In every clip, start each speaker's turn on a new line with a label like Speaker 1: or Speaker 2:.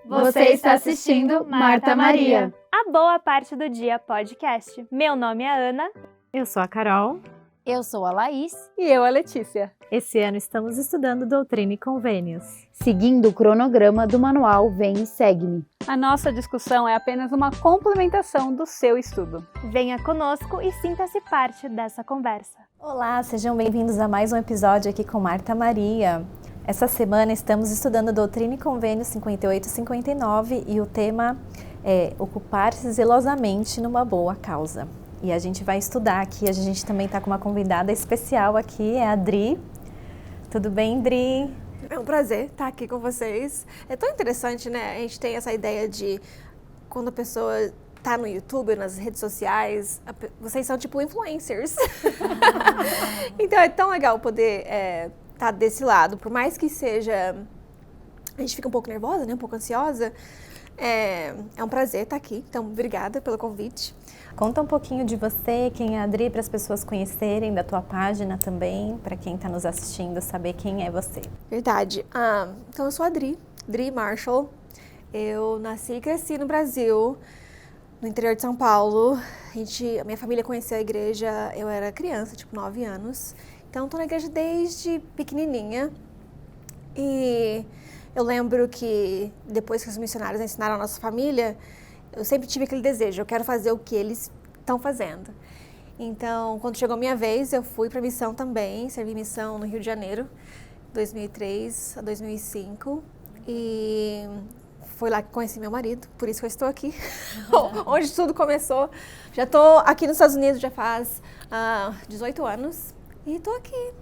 Speaker 1: Você está assistindo Marta Maria,
Speaker 2: a Boa Parte do Dia podcast. Meu nome é Ana.
Speaker 3: Eu sou a Carol.
Speaker 4: Eu sou a Laís.
Speaker 5: E eu a Letícia.
Speaker 3: Esse ano estamos estudando Doutrina e Convênios,
Speaker 4: seguindo o cronograma do manual Vem e Segue-me.
Speaker 5: A nossa discussão é apenas uma complementação do seu estudo.
Speaker 2: Venha conosco e sinta-se parte dessa conversa.
Speaker 6: Olá, sejam bem-vindos a mais um episódio aqui com Marta Maria. Essa semana estamos estudando Doutrina e Convênios 58 e 59 e o tema é ocupar-se zelosamente numa boa causa. E a gente vai estudar aqui, a gente também está com uma convidada especial aqui, é a Dri. Tudo bem, Dri?
Speaker 7: É um prazer estar aqui com vocês. É tão interessante, né? A gente tem essa ideia de quando a pessoa tá no YouTube, nas redes sociais, vocês são tipo influencers. Então é tão legal poder tá desse lado. Por mais que seja... A gente fica um pouco nervosa, né? Um pouco ansiosa. É um prazer estar aqui. Então, obrigada pelo convite.
Speaker 6: Conta um pouquinho de você, quem é a Dri, para as pessoas conhecerem, da tua página também, para quem está nos assistindo, saber quem é você.
Speaker 7: Verdade. Então, eu sou a Dri Marshall. Eu nasci e cresci no Brasil, no interior de São Paulo. A minha família conheceu a igreja, eu era criança, tipo 9 anos. Então, estou na igreja desde pequenininha. E eu lembro que depois que os missionários ensinaram a nossa família, eu sempre tive aquele desejo, eu quero fazer o que eles estão fazendo. Então, quando chegou a minha vez, eu fui para missão também, servi missão no Rio de Janeiro, 2003 a 2005. E foi lá que conheci meu marido, por isso que eu estou aqui, onde tudo começou. Já estou aqui nos Estados Unidos já faz 18 anos e estou aqui.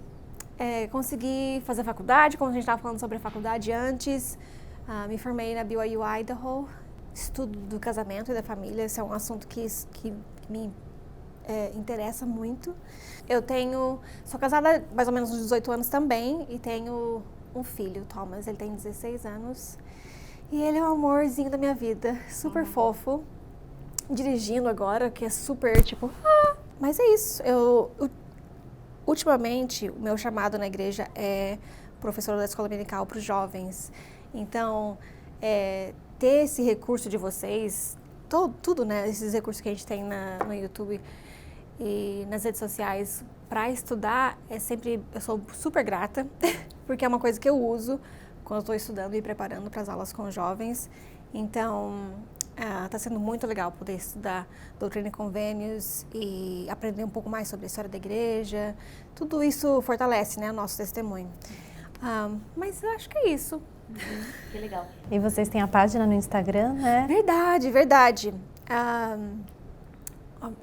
Speaker 7: Consegui fazer faculdade, como a gente estava falando sobre a faculdade antes. Me formei na BYU Idaho. Estudo do casamento e da família, esse é um assunto que me interessa muito. Sou casada há mais ou menos uns 18 anos também e tenho um filho, Thomas, ele tem 16 anos. E ele é o amorzinho da minha vida, super fofo. Dirigindo agora, que é super tipo... Mas é isso, ultimamente o meu chamado na igreja é professora da escola dominical para os jovens. Então, ter esse recurso de vocês, tudo, né? Esses recursos que a gente tem no YouTube e nas redes sociais para estudar, eu sou super grata, porque é uma coisa que eu uso quando eu estou estudando e preparando para as aulas com jovens. Então, está sendo muito legal poder estudar Doutrina e Convênios e aprender um pouco mais sobre a história da igreja. Tudo isso fortalece, né, o nosso testemunho. Mas eu acho que é isso.
Speaker 4: Que legal.
Speaker 6: E vocês têm a página no Instagram, né?
Speaker 7: Verdade.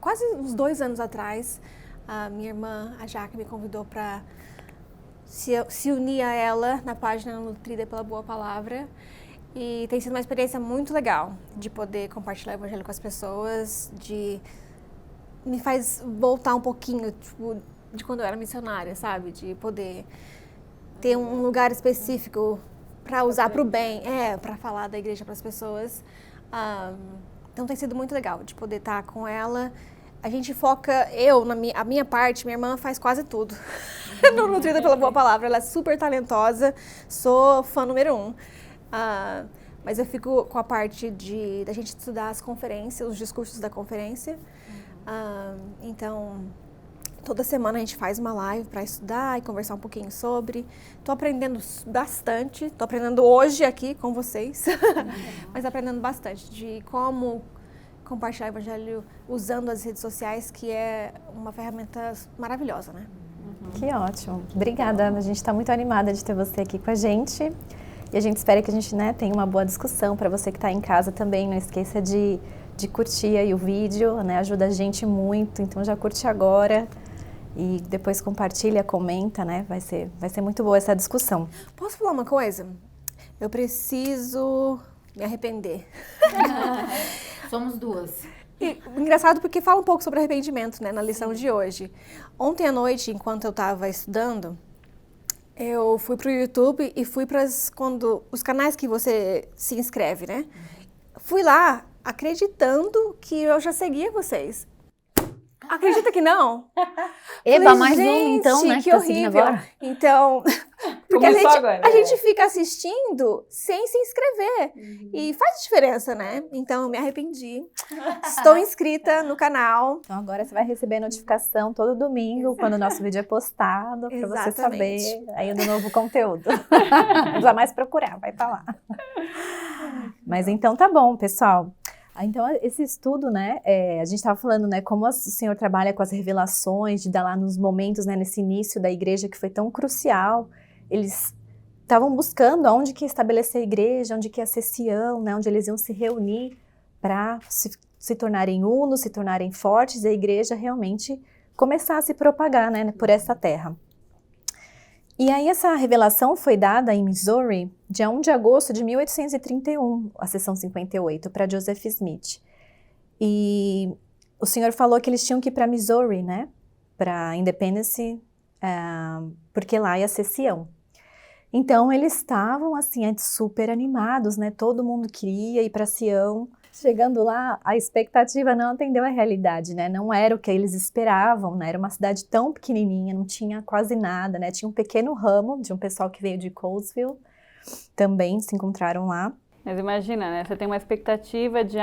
Speaker 7: Quase uns 2 anos atrás, a minha irmã, a Jaque, me convidou para se unir a ela na página Nutrida pela Boa Palavra. E tem sido uma experiência muito legal de poder compartilhar o evangelho com as pessoas, me faz voltar um pouquinho, tipo, de quando eu era missionária, sabe? De poder ter um lugar específico para usar para o bem, para falar da igreja para as pessoas. Então tem sido muito legal de poder estar com ela. A gente foca, a minha parte, minha irmã faz quase tudo. No Nutrida pela Boa Palavra, ela é super talentosa, sou fã número 1. Mas eu fico com a parte da gente estudar as conferências, os discursos da conferência. Então, toda semana a gente faz uma live para estudar e conversar um pouquinho sobre. Estou aprendendo bastante, estou aprendendo hoje aqui com vocês, mas aprendendo bastante de como compartilhar o evangelho usando as redes sociais, que é uma ferramenta maravilhosa, né?
Speaker 6: Que ótimo. Obrigada, a gente está muito animada de ter você aqui com a gente. E a gente espera que a gente, né, tenha uma boa discussão. Para você que está em casa também, não esqueça de curtir aí o vídeo, né? Ajuda a gente muito, então já curte agora. E depois compartilha, comenta, né? Vai ser muito boa essa discussão.
Speaker 7: Posso falar uma coisa? Eu preciso me arrepender.
Speaker 4: Somos duas.
Speaker 7: E, engraçado porque fala um pouco sobre arrependimento, né, na lição de hoje. Ontem à noite, enquanto eu estava estudando, eu fui pro YouTube e fui para os canais que você se inscreve, né? Fui lá acreditando que eu já seguia vocês. Acredita que não?
Speaker 4: Eba,
Speaker 7: Falei,
Speaker 4: mais um, então, né?
Speaker 7: Que
Speaker 4: tá
Speaker 7: horrível.
Speaker 4: Agora.
Speaker 7: Então, Porque
Speaker 1: Começou agora,
Speaker 7: a gente fica assistindo sem se inscrever. E faz diferença, né? Então, eu me arrependi. Estou inscrita no canal.
Speaker 6: Então agora você vai receber notificação todo domingo quando o nosso vídeo é postado, para você saber aí do novo conteúdo. Não precisa mais procurar, vai estar lá. Mas então tá bom, pessoal. Então esse estudo, né, a gente estava falando, né, como o Senhor trabalha com as revelações, de dar lá nos momentos, né, nesse início da igreja que foi tão crucial. Eles estavam buscando onde que ia estabelecer a igreja, onde que ia ser Sião, né, onde eles iam se reunir para se tornarem unos, se tornarem fortes, e a igreja realmente começar a se propagar, né, por essa terra. E aí essa revelação foi dada em Missouri, dia 1 de agosto de 1831, a sessão 58, para Joseph Smith. E o Senhor falou que eles tinham que ir para Missouri, né, para Independence, porque lá ia ser Sião. Então eles estavam assim super animados, né, todo mundo queria ir para Sião. Chegando lá, a expectativa não atendeu à realidade, né? Não era o que eles esperavam, né? Era uma cidade tão pequenininha, não tinha quase nada, né? Tinha um pequeno ramo de um pessoal que veio de Colesville, também se encontraram lá.
Speaker 5: Mas imagina, né? Você tem uma expectativa de,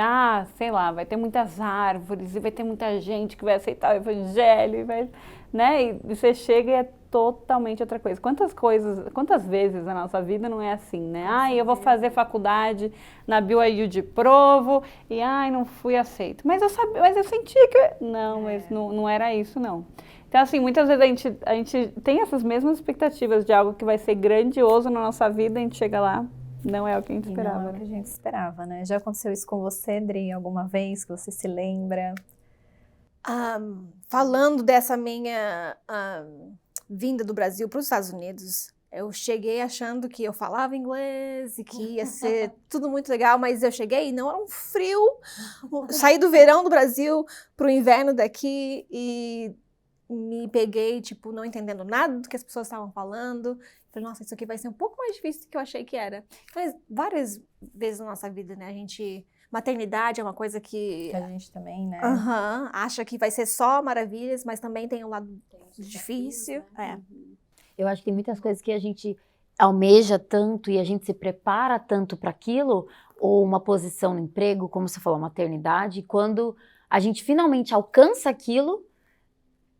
Speaker 5: sei lá, vai ter muitas árvores e vai ter muita gente que vai aceitar o evangelho, né? E você chega e é totalmente outra coisa. Quantas vezes na nossa vida não é assim, né? Eu vou fazer faculdade na BYU de Provo e, não fui aceito. Mas eu senti que... Não, mas não era isso, não. Então, assim, muitas vezes a gente tem essas mesmas expectativas de algo que vai ser grandioso na nossa vida, a gente chega lá, não é o que a gente esperava.
Speaker 6: Não é o que a gente esperava, né? Já aconteceu isso com você, Dri, alguma vez que você se lembra?
Speaker 7: Falando dessa minha vinda do Brasil para os Estados Unidos, eu cheguei achando que eu falava inglês e que ia ser tudo muito legal, mas eu cheguei e não era um frio. Saí do verão do Brasil para o inverno daqui e me peguei, tipo, não entendendo nada do que as pessoas estavam falando. Falei, nossa, isso aqui vai ser um pouco mais difícil do que eu achei que era. Mas várias vezes na nossa vida, né, maternidade é uma coisa que
Speaker 6: a gente também, né?
Speaker 7: Acha que vai ser só maravilhas, mas também tem um lado difícil.
Speaker 4: Eu acho que tem muitas coisas que a gente almeja tanto e a gente se prepara tanto para aquilo, ou uma posição no emprego, como você falou, maternidade, quando a gente finalmente alcança aquilo,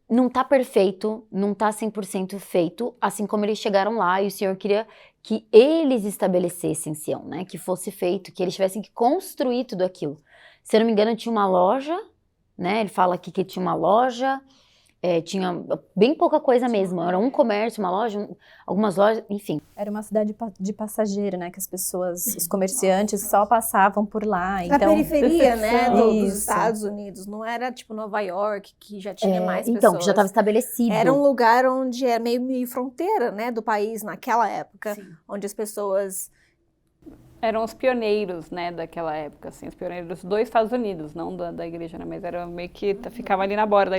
Speaker 4: não tá perfeito, não tá 100% feito, assim como eles chegaram lá e o Senhor queria que eles estabelecessem Sião, né? Que fosse feito, que eles tivessem que construir tudo aquilo. Se eu não me engano, tinha uma loja, né? Ele fala aqui que tinha uma loja, tinha bem pouca coisa mesmo. Era um comércio, uma loja, algumas lojas, enfim.
Speaker 6: Era uma cidade de passageiro, né? Que as pessoas, os comerciantes só passavam por lá.
Speaker 7: Na periferia, né? Dos
Speaker 6: Isso.
Speaker 7: Estados Unidos. Não era tipo Nova York, que já tinha mais pessoas.
Speaker 4: Então, que já estava estabelecido.
Speaker 7: Era um lugar onde era meio fronteira, né? Do país naquela época. Sim. Onde as pessoas...
Speaker 5: Eram os pioneiros, né, daquela época, assim, os pioneiros dos Estados Unidos, não da igreja, né, mas era meio que ficava ali na borda.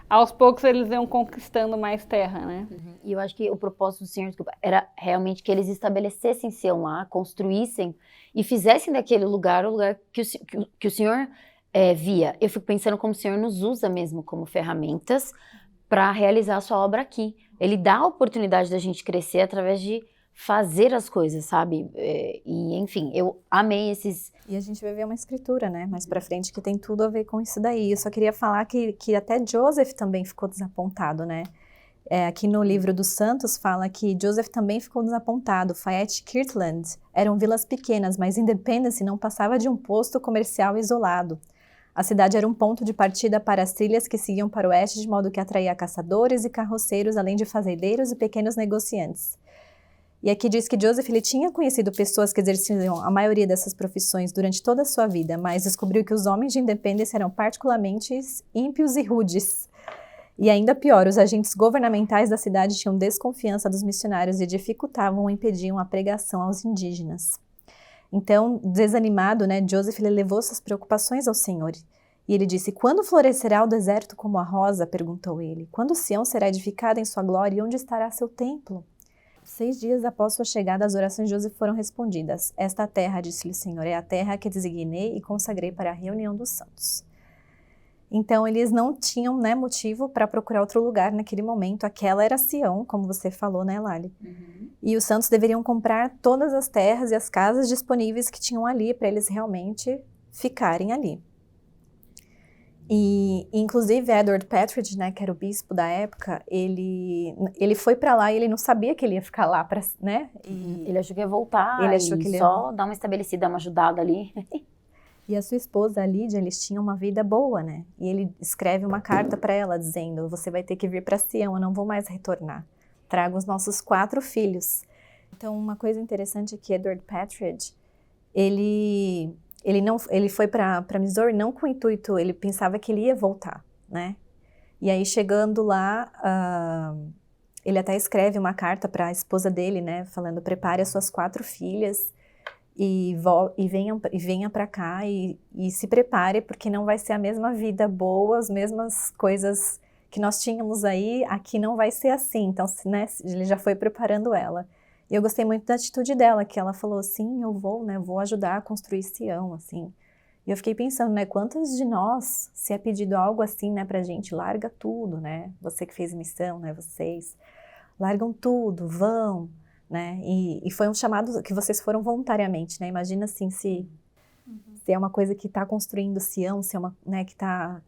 Speaker 5: Aos poucos eles iam conquistando mais terra, né?
Speaker 4: E eu acho que o propósito do Senhor, era realmente que eles estabelecessem Sião lá, construíssem e fizessem daquele lugar o lugar que o Senhor via. Eu fico pensando como o Senhor nos usa mesmo como ferramentas para realizar a sua obra aqui. Ele dá a oportunidade da gente crescer através de fazer as coisas, sabe? E, enfim, eu amei esses...
Speaker 6: E a gente vai ver uma escritura, né? Mais pra frente, que tem tudo a ver com isso daí. Eu só queria falar que até Joseph também ficou desapontado, né? Aqui no livro dos Santos fala que Joseph também ficou desapontado. Fayette e Kirtland eram vilas pequenas, mas Independence não passava de um posto comercial isolado. A cidade era um ponto de partida para as trilhas que seguiam para o oeste, de modo que atraía caçadores e carroceiros, além de fazendeiros e pequenos negociantes. E aqui diz que Joseph ele tinha conhecido pessoas que exerciam a maioria dessas profissões durante toda a sua vida, mas descobriu que os homens de Independence eram particularmente ímpios e rudes. E ainda pior, os agentes governamentais da cidade tinham desconfiança dos missionários e dificultavam ou impediam a pregação aos indígenas. Então, desanimado, né, Joseph ele levou suas preocupações ao Senhor. E ele disse, quando florescerá o deserto como a rosa? Perguntou ele. Quando Sião será edificada em sua glória e onde estará seu templo? 6 dias após sua chegada, as orações de Joseph foram respondidas. Esta terra, disse-lhe o Senhor, é a terra que designei e consagrei para a reunião dos santos. Então, eles não tinham, né, motivo para procurar outro lugar naquele momento. Aquela era Sião, como você falou, né, Lali? E os santos deveriam comprar todas as terras e as casas disponíveis que tinham ali para eles realmente ficarem ali. E, inclusive, Edward Patridge, né, que era o bispo da época, ele foi para lá e ele não sabia que ele ia ficar lá, né? E
Speaker 4: Ele achou que ia voltar
Speaker 6: Ele achou
Speaker 4: e
Speaker 6: que ele ia-
Speaker 4: só dar uma estabelecida, uma ajudada ali.
Speaker 6: E a sua esposa, a Lídia, eles tinham uma vida boa, né? E ele escreve uma carta para ela dizendo: você vai ter que vir para Sião, eu não vou mais retornar. Traga os nossos 4 filhos. Então, uma coisa interessante é que Edward Patridge, ele foi para Missouri não com o intuito, ele pensava que ele ia voltar, né? E aí, chegando lá, ele até escreve uma carta para a esposa dele, né? Falando: prepare as suas 4 filhas e venha para cá e se prepare, porque não vai ser a mesma vida boa, as mesmas coisas que nós tínhamos aí, aqui não vai ser assim. Então, né, ele já foi preparando ela. E eu gostei muito da atitude dela, que ela falou: sim, eu vou, né, vou ajudar a construir Sião, assim. E eu fiquei pensando, né, quantos de nós, se é pedido algo assim, né, pra gente, larga tudo, né, você que fez missão, né, vocês, largam tudo, vão, né, e foi um chamado que vocês foram voluntariamente, né, imagina assim, se é uma coisa que está construindo Sião, se é uma, né, que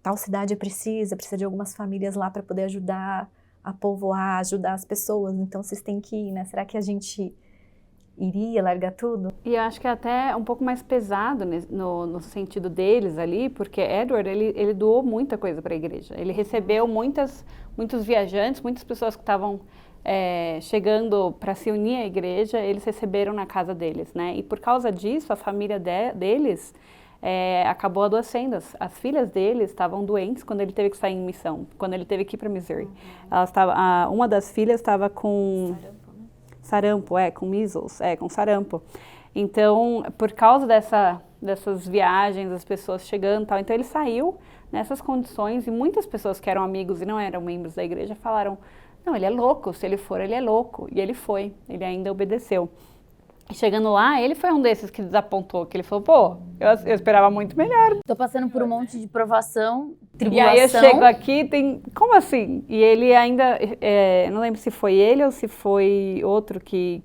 Speaker 6: tal cidade precisa de algumas famílias lá para poder ajudar a povoar, ajudar as pessoas, então vocês têm que ir, né, será que a gente iria largar tudo?
Speaker 5: E eu acho que é até um pouco mais pesado no sentido deles ali, porque Edward, ele doou muita coisa para a igreja. Ele recebeu muitos viajantes, muitas pessoas que estavam chegando para se unir à igreja, eles receberam na casa deles, né? E por causa disso, a família deles acabou adoecendo. As filhas deles estavam doentes quando ele teve que sair em missão, quando ele teve que ir para Missouri. Uma das filhas estava com sarampo, com measles, com sarampo. Então, por causa dessas viagens, as pessoas chegando e tal, então ele saiu nessas condições e muitas pessoas que eram amigos e não eram membros da igreja falaram: não, ele é louco, se ele for, ele é louco. E ele foi, ele ainda obedeceu. E chegando lá, ele foi um desses que desapontou, que ele falou: pô, eu esperava muito melhor.
Speaker 4: Tô passando por um monte de provação, tribulação.
Speaker 5: E aí eu chego aqui, como assim? E ele ainda, não lembro se foi ele ou se foi outro que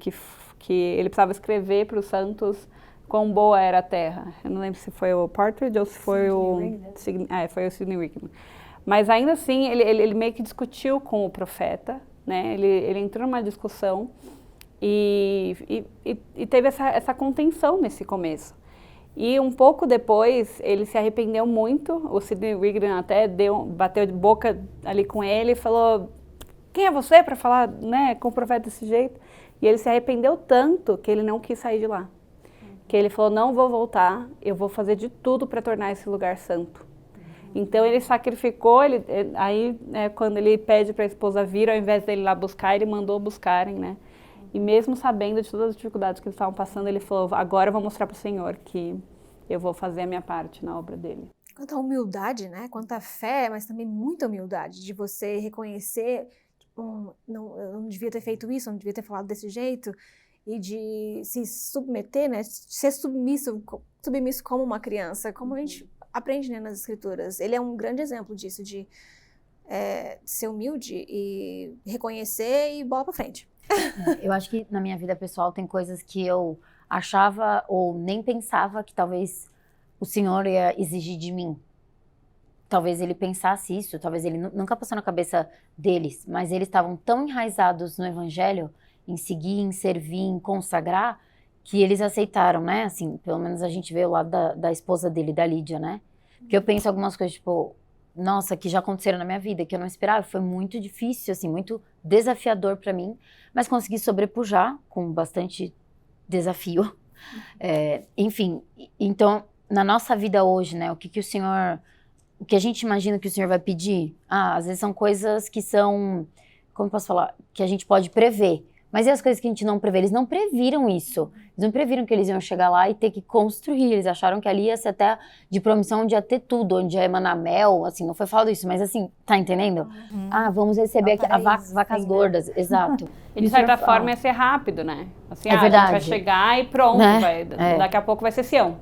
Speaker 5: ele precisava escrever para os santos quão boa era a terra. Eu não lembro se foi o Partridge ou se foi foi o Sidney Rigdon. Mas ainda assim, ele meio que discutiu com o profeta, né? Ele entrou numa discussão e teve essa contenção nesse começo. E um pouco depois, ele se arrependeu muito, o Sidney Rigdon até bateu de boca ali com ele e falou: quem é você para falar, né, com o profeta desse jeito? E ele se arrependeu tanto que ele não quis sair de lá. Que ele falou: não vou voltar, eu vou fazer de tudo para tornar esse lugar santo. Então ele sacrificou, quando ele pede para a esposa vir, ao invés dele ir lá buscar, ele mandou buscarem, né? E mesmo sabendo de todas as dificuldades que eles estavam passando, ele falou: agora eu vou mostrar para o Senhor que eu vou fazer a minha parte na obra dele.
Speaker 7: Quanta humildade, né? Quanta fé, mas também muita humildade de você reconhecer, eu não devia ter feito isso, eu não devia ter falado desse jeito, e de se submeter, né? Ser submisso como uma criança, como a gente aprende, né, nas escrituras. Ele é um grande exemplo disso, de ser humilde e reconhecer e bola pra frente.
Speaker 4: Eu acho que na minha vida pessoal tem coisas que eu achava ou nem pensava que talvez o Senhor ia exigir de mim. Talvez ele pensasse isso, talvez ele nunca passou na cabeça deles, mas eles estavam tão enraizados no Evangelho, em seguir, em servir, em consagrar, que eles aceitaram, né? Assim, pelo menos a gente vê o lado da esposa dele, da Lídia, né? Porque eu penso algumas coisas, tipo, nossa, que já aconteceram na minha vida, que eu não esperava. Foi muito difícil, assim, muito desafiador para mim, mas consegui sobrepujar com bastante desafio. Enfim, então, na nossa vida hoje, né, o que a gente imagina que o Senhor vai pedir? Às vezes são coisas que são, como eu posso falar, que a gente pode prever. Mas e as coisas que a gente não prevê? Eles não previram isso. Eles não previram que eles iam chegar lá e ter que construir. Eles acharam que ali ia ser até de promissão, onde ia ter tudo, onde ia emanar mel, assim, não foi falado isso, mas assim, tá entendendo? Vamos receber aqui vacas gordas, exato.
Speaker 5: E de certa forma ia ser rápido, né? Assim,
Speaker 4: verdade.
Speaker 5: a gente vai chegar e pronto,
Speaker 4: Né?
Speaker 5: daqui a pouco vai ser Sião.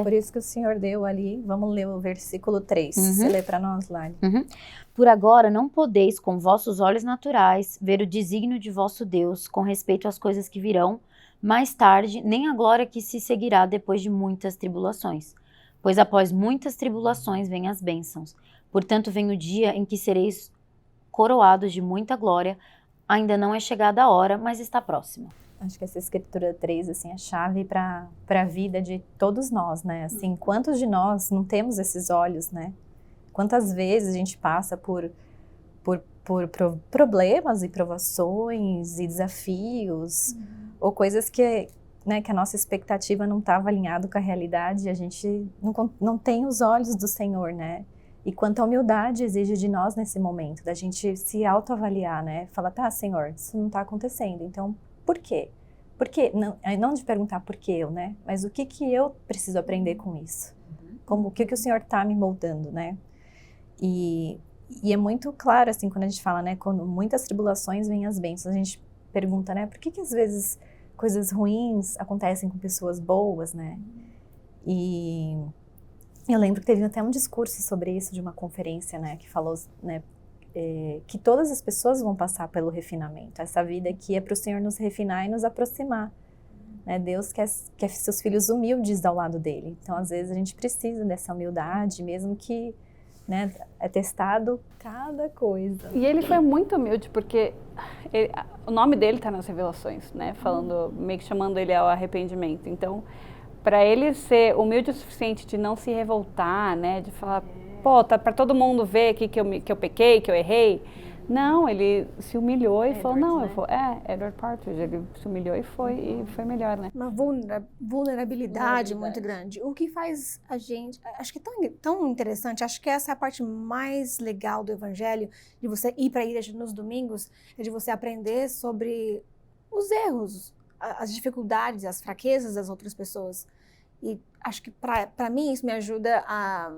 Speaker 6: Por isso que o Senhor deu ali, vamos ler o versículo 3.
Speaker 4: Uhum.
Speaker 6: Você lê para nós, Lali.
Speaker 4: Por agora não podeis com vossos olhos naturais ver o desígnio de vosso Deus com respeito às coisas que virão mais tarde, nem a glória que se seguirá depois de muitas tribulações. Pois após muitas tribulações vêm as bênçãos. Portanto vem o dia em que sereis coroados de muita glória. Ainda não é chegada a hora, mas está próxima.
Speaker 6: Acho que essa escritura 3, assim, é chave para a vida de todos nós, né? Assim, quantos de nós não temos esses olhos, né? Quantas vezes a gente passa por problemas e provações e desafios, ou coisas que, né, que a nossa expectativa não estava alinhada com a realidade, e a gente não tem os olhos do Senhor, né? E quanta humildade exige de nós nesse momento, da gente se autoavaliar, né? Falar, tá, Senhor, isso não está acontecendo, então por quê? Por quê? Não de perguntar por que eu, né? Mas o que eu preciso aprender com isso? O que o Senhor está me moldando, né? E é muito claro, assim, quando a gente fala, né? Quando muitas tribulações vêm as bênçãos, a gente pergunta, né? Por que às vezes coisas ruins acontecem com pessoas boas, né? E eu lembro que teve até um discurso sobre isso de uma conferência, né? Que falou, né? Que todas as pessoas vão passar pelo refinamento. Essa vida aqui é para o Senhor nos refinar e nos aproximar. Né? Deus quer seus filhos humildes ao lado dele. Então, às vezes, a gente precisa dessa humildade, mesmo que, né, é testado cada coisa.
Speaker 5: E ele foi muito humilde, porque o nome dele está nas Revelações, né? Falando, meio que chamando ele ao arrependimento. Então, para ele ser humilde o suficiente de não se revoltar, né? De falar, pô, tá para todo mundo ver aqui que eu pequei, que eu errei. Não, ele se humilhou e falou, não, eu vou... Edward Partridge, ele se humilhou e foi melhor, né?
Speaker 7: Uma vulnerabilidade muito grande. O que faz a gente... Acho que é tão interessante, acho que essa é a parte mais legal do Evangelho, de você ir para a igreja nos domingos, é de você aprender sobre os erros, as dificuldades, as fraquezas das outras pessoas. E acho que para mim isso me ajuda a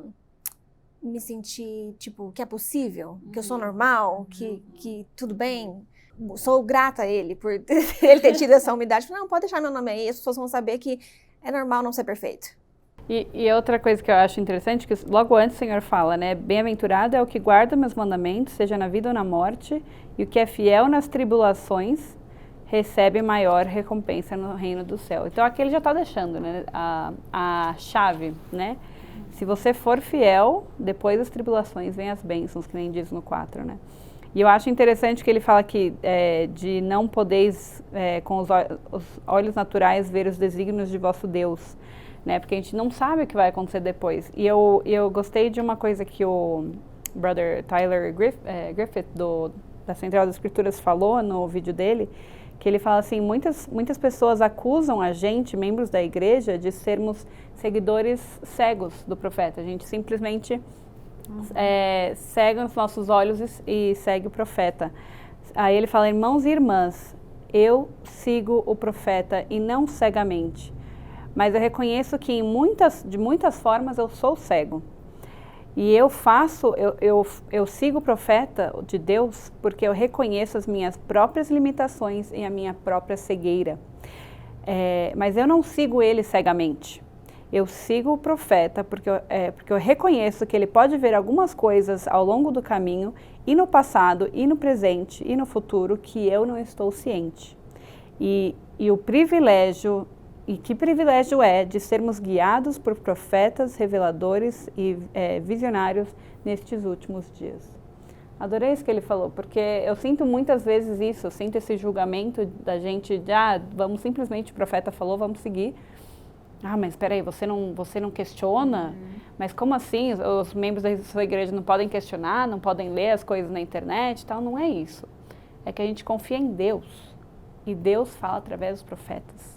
Speaker 7: me sentir, tipo, que é possível, que eu sou normal, que tudo bem. Sou grata a ele por ele ter tido essa humildade. Não, pode deixar meu nome aí, as pessoas vão saber que é normal não ser perfeito.
Speaker 5: E outra coisa que eu acho interessante, que logo antes o Senhor fala, né? Bem-aventurado é o que guarda meus mandamentos, seja na vida ou na morte, e o que é fiel nas tribulações, recebe maior recompensa no reino do céu. Então aqui ele já está deixando, né, a chave, né? Se você for fiel, depois das tribulações vem as bênçãos, que nem diz no 4, né? E eu acho interessante que ele fala aqui de não podeis com os olhos naturais ver os desígnios de vosso Deus, né? Porque a gente não sabe o que vai acontecer depois. E eu gostei de uma coisa que o brother Tyler Griffith, da Central das Escrituras, falou no vídeo dele, que ele fala assim, muitas pessoas acusam a gente, membros da igreja, de sermos seguidores cegos do profeta. A gente simplesmente cega os nossos olhos e segue o profeta. Aí ele fala, irmãos e irmãs, eu sigo o profeta e não cegamente, mas eu reconheço que de muitas formas eu sou cego. E eu sigo o profeta de Deus porque eu reconheço as minhas próprias limitações e a minha própria cegueira. Mas eu não sigo ele cegamente. Eu sigo o profeta porque eu reconheço que ele pode ver algumas coisas ao longo do caminho, e no passado, e no presente, e no futuro, que eu não estou ciente. E o privilégio... E que privilégio é de sermos guiados por profetas, reveladores e visionários nestes últimos dias. Adorei isso que ele falou, porque eu sinto muitas vezes isso, eu sinto esse julgamento da gente de, vamos simplesmente, o profeta falou, vamos seguir. Mas espera aí, você não questiona? Mas como assim? Os membros da sua igreja não podem questionar, não podem ler as coisas na internet e tal? Não é isso. É que a gente confia em Deus, e Deus fala através dos profetas.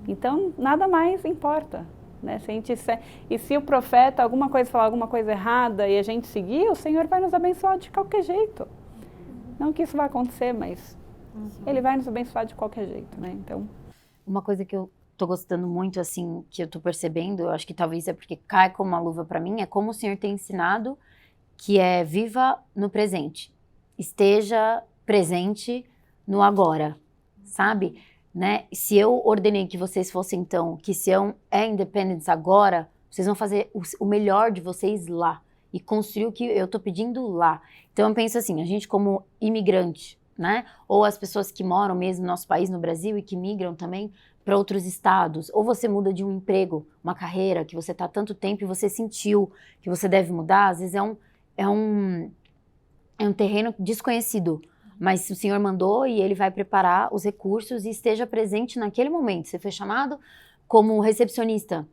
Speaker 5: Então, nada mais importa, né? Se o profeta falar alguma coisa errada e a gente seguir, o Senhor vai nos abençoar de qualquer jeito. Não que isso vai acontecer, mas Ele vai nos abençoar de qualquer jeito, né? Então,
Speaker 4: uma coisa que eu tô gostando muito, assim, que eu tô percebendo, eu acho que talvez é porque cai como uma luva para mim, é como o Senhor tem ensinado que é viva no presente, esteja presente no agora, sabe? né? Se eu ordenei que vocês fossem, então, que Sião é independence agora, vocês vão fazer o melhor de vocês lá e construir o que eu tô pedindo lá. Então eu penso assim, a gente como imigrante, né? Ou as pessoas que moram mesmo no nosso país, no Brasil, e que migram também para outros estados, ou você muda de um emprego, uma carreira que você tá há tanto tempo e você sentiu que você deve mudar, às vezes é um terreno desconhecido, mas se o Senhor mandou e Ele vai preparar os recursos e esteja presente naquele momento. Você foi chamado como recepcionista,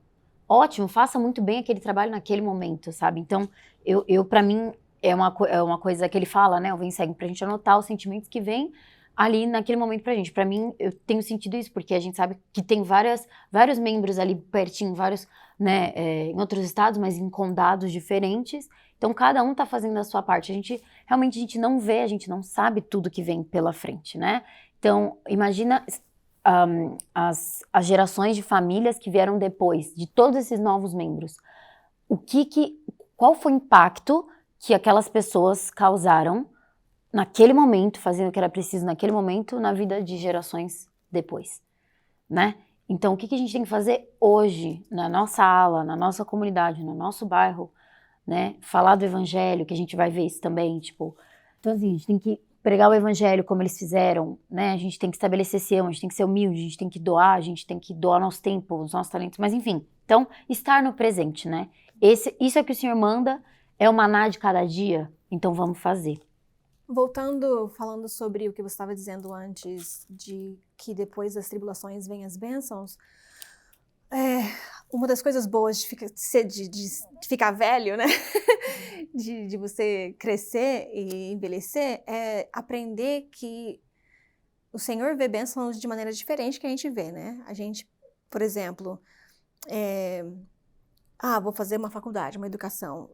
Speaker 4: ótimo, faça muito bem aquele trabalho naquele momento, sabe? Então, eu para mim, é uma coisa que ele fala, né? O Vem Segue, pra gente anotar os sentimentos que vêm ali naquele momento pra gente. Pra mim, eu tenho sentido isso, porque a gente sabe que tem vários membros ali pertinho, vários, né, em outros estados, mas em condados diferentes. Então, cada um tá fazendo a sua parte. Realmente, a gente não vê, a gente não sabe tudo que vem pela frente, né? Então, imagina as gerações de famílias que vieram depois, de todos esses novos membros. Qual foi o impacto que aquelas pessoas causaram naquele momento, fazendo o que era preciso naquele momento, na vida de gerações depois, né? Então, o que a gente tem que fazer hoje, na nossa ala, na nossa comunidade, no nosso bairro, né? Falar do evangelho, que a gente vai ver isso também, tipo... Então, assim, a gente tem que pregar o evangelho como eles fizeram, né? A gente tem que estabelecer Sião, a gente tem que ser humilde, a gente tem que doar nosso tempo, os nossos talentos, mas enfim. Então, estar no presente, né? Isso é que o Senhor manda, é o maná de cada dia, então vamos fazer.
Speaker 7: Voltando, falando sobre o que você estava dizendo antes, de que depois das tribulações vêm as bênçãos, uma das coisas boas de ficar velho, né? de você crescer e envelhecer, é aprender que o Senhor vê bênçãos de maneira diferente que a gente vê, né? A gente, por exemplo, vou fazer uma faculdade, uma educação.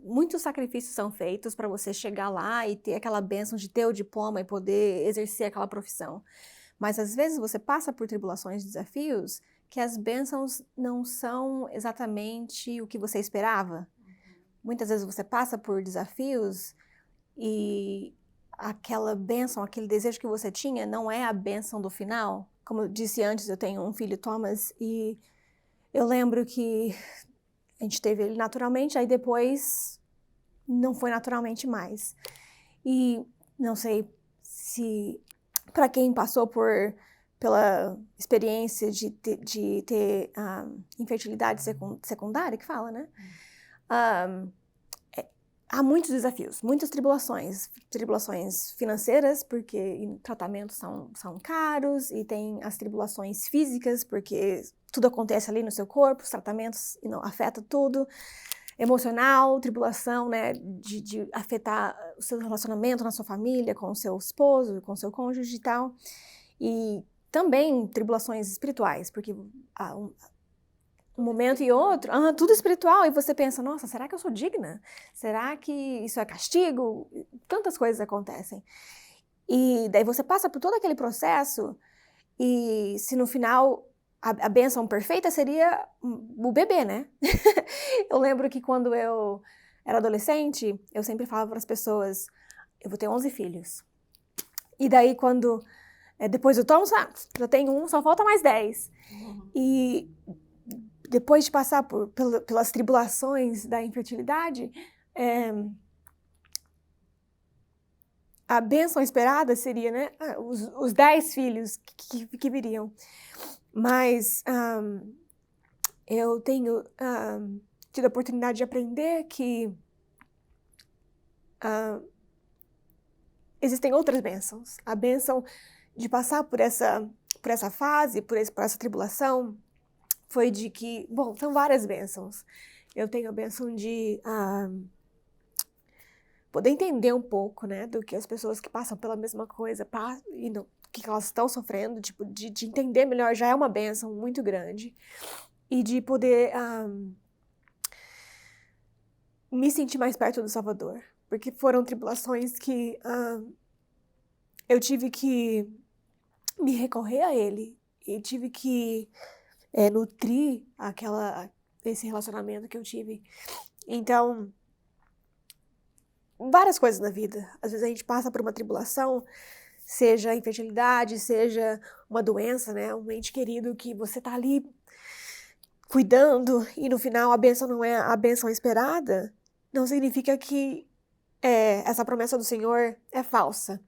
Speaker 7: Muitos sacrifícios são feitos para você chegar lá e ter aquela bênção de ter o diploma e poder exercer aquela profissão. Mas às vezes você passa por tribulações e desafios que as bênçãos não são exatamente o que você esperava. Muitas vezes você passa por desafios e aquela bênção, aquele desejo que você tinha não é a bênção do final. Como eu disse antes, eu tenho um filho, Thomas, e eu lembro que a gente teve ele naturalmente, aí depois não foi naturalmente mais. E não sei se para quem passou pela experiência de ter infertilidade secundária, que fala, né? Há muitos desafios, muitas tribulações financeiras, porque tratamentos são caros, e tem as tribulações físicas, porque tudo acontece ali no seu corpo, os tratamentos afetam tudo, emocional, tribulação, né, de afetar o seu relacionamento na sua família, com o seu esposo, com o seu cônjuge e tal, e também tribulações espirituais, porque um momento e outro, tudo espiritual, e você pensa, nossa, será que eu sou digna? Será que isso é castigo? Tantas coisas acontecem. E daí você passa por todo aquele processo, e se no final a bênção perfeita seria o bebê, né? Eu lembro que quando eu era adolescente, eu sempre falava para as pessoas, eu vou ter 11 filhos. E daí quando, depois do Tom, já tenho um, só falta mais 10. E depois de passar pelas tribulações da infertilidade, a bênção esperada seria, né, os 10 filhos que viriam. Mas eu tenho tido a oportunidade de aprender que existem outras bênçãos. A bênção de passar por essa fase, por essa tribulação, foi de que, bom, são várias bênçãos. Eu tenho a bênção de poder entender um pouco, né, do que as pessoas que passam pela mesma coisa e o que elas estão sofrendo, tipo, de entender melhor já é uma bênção muito grande. E de poder me sentir mais perto do Salvador. Porque foram tribulações que eu tive que me recorrer a Ele. E tive que nutrir esse relacionamento que eu tive. Então, várias coisas na vida. Às vezes a gente passa por uma tribulação Seja infertilidade, seja uma doença, né? Um ente querido que você tá ali cuidando e no final a bênção não é a bênção esperada, não significa que essa promessa do Senhor é falsa.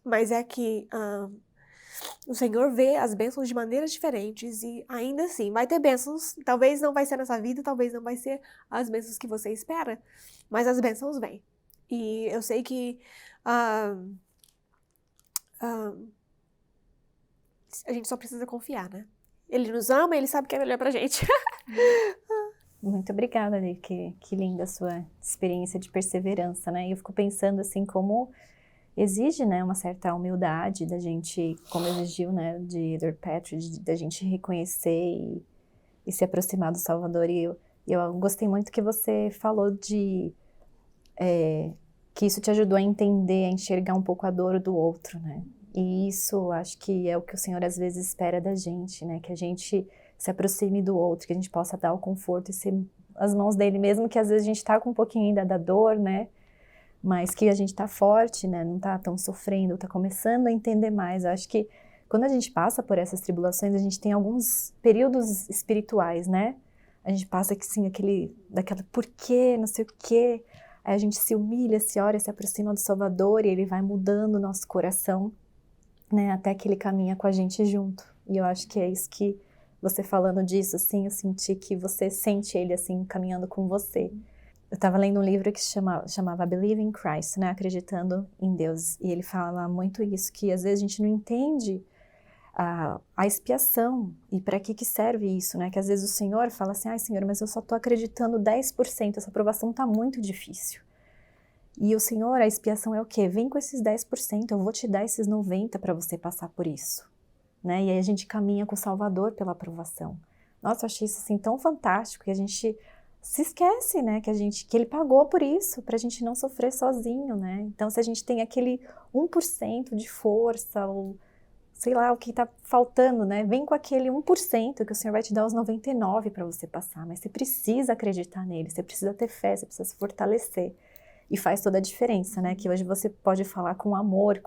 Speaker 7: Mas é que o Senhor vê as bênçãos de maneiras diferentes e ainda assim vai ter bênçãos. Talvez não vai ser nessa vida, talvez não vai ser as bênçãos que você espera, mas as bênçãos vêm. E eu sei que a gente só precisa confiar, né? Ele nos ama, ele sabe o que é melhor pra gente.
Speaker 6: Muito obrigada, Adri. Que linda a sua experiência de perseverança, né? E eu fico pensando assim como exige, né, uma certa humildade da gente, como exigiu, né, de Edward Patridge, da gente reconhecer e se aproximar do Salvador. E eu gostei muito que você falou de que isso te ajudou a entender, a enxergar um pouco a dor do outro, né? E isso acho que é o que o Senhor às vezes espera da gente, né? Que a gente se aproxime do outro, que a gente possa dar o conforto e ser as mãos dele, mesmo que às vezes a gente tá com um pouquinho ainda da dor, né? Mas que a gente tá forte, né? Não tá tão sofrendo, tá começando a entender mais. Eu acho que quando a gente passa por essas tribulações, a gente tem alguns períodos espirituais, né? A gente passa que sim, daquela porquê, não sei o quê. Aí a gente se humilha, se ora, se aproxima do Salvador e ele vai mudando o nosso coração, né? Até que ele caminha com a gente junto. E eu acho que é isso que você falando disso, assim, eu senti que você sente ele, assim, caminhando com você. Eu estava lendo um livro que chamava Believe in Christ, né? Acreditando em Deus. E ele fala muito isso, que às vezes a gente não entende a expiação e para que serve isso, né? Que às vezes o Senhor fala assim, ai Senhor, mas eu só estou acreditando 10%, essa provação está muito difícil. E o Senhor, a expiação é o quê? Vem com esses 10%, eu vou te dar esses 90% para você passar por isso. Né? E aí a gente caminha com o Salvador pela aprovação. Nossa, eu achei isso assim tão fantástico que a gente se esquece, né? Que ele pagou por isso, pra gente não sofrer sozinho, né? Então, se a gente tem aquele 1% de força, ou sei lá, o que tá faltando, né? Vem com aquele 1% que o Senhor vai te dar os 99% para você passar, mas você precisa acreditar nele, você precisa ter fé, você precisa se fortalecer. E faz toda a diferença, né? Que hoje você pode falar com amor,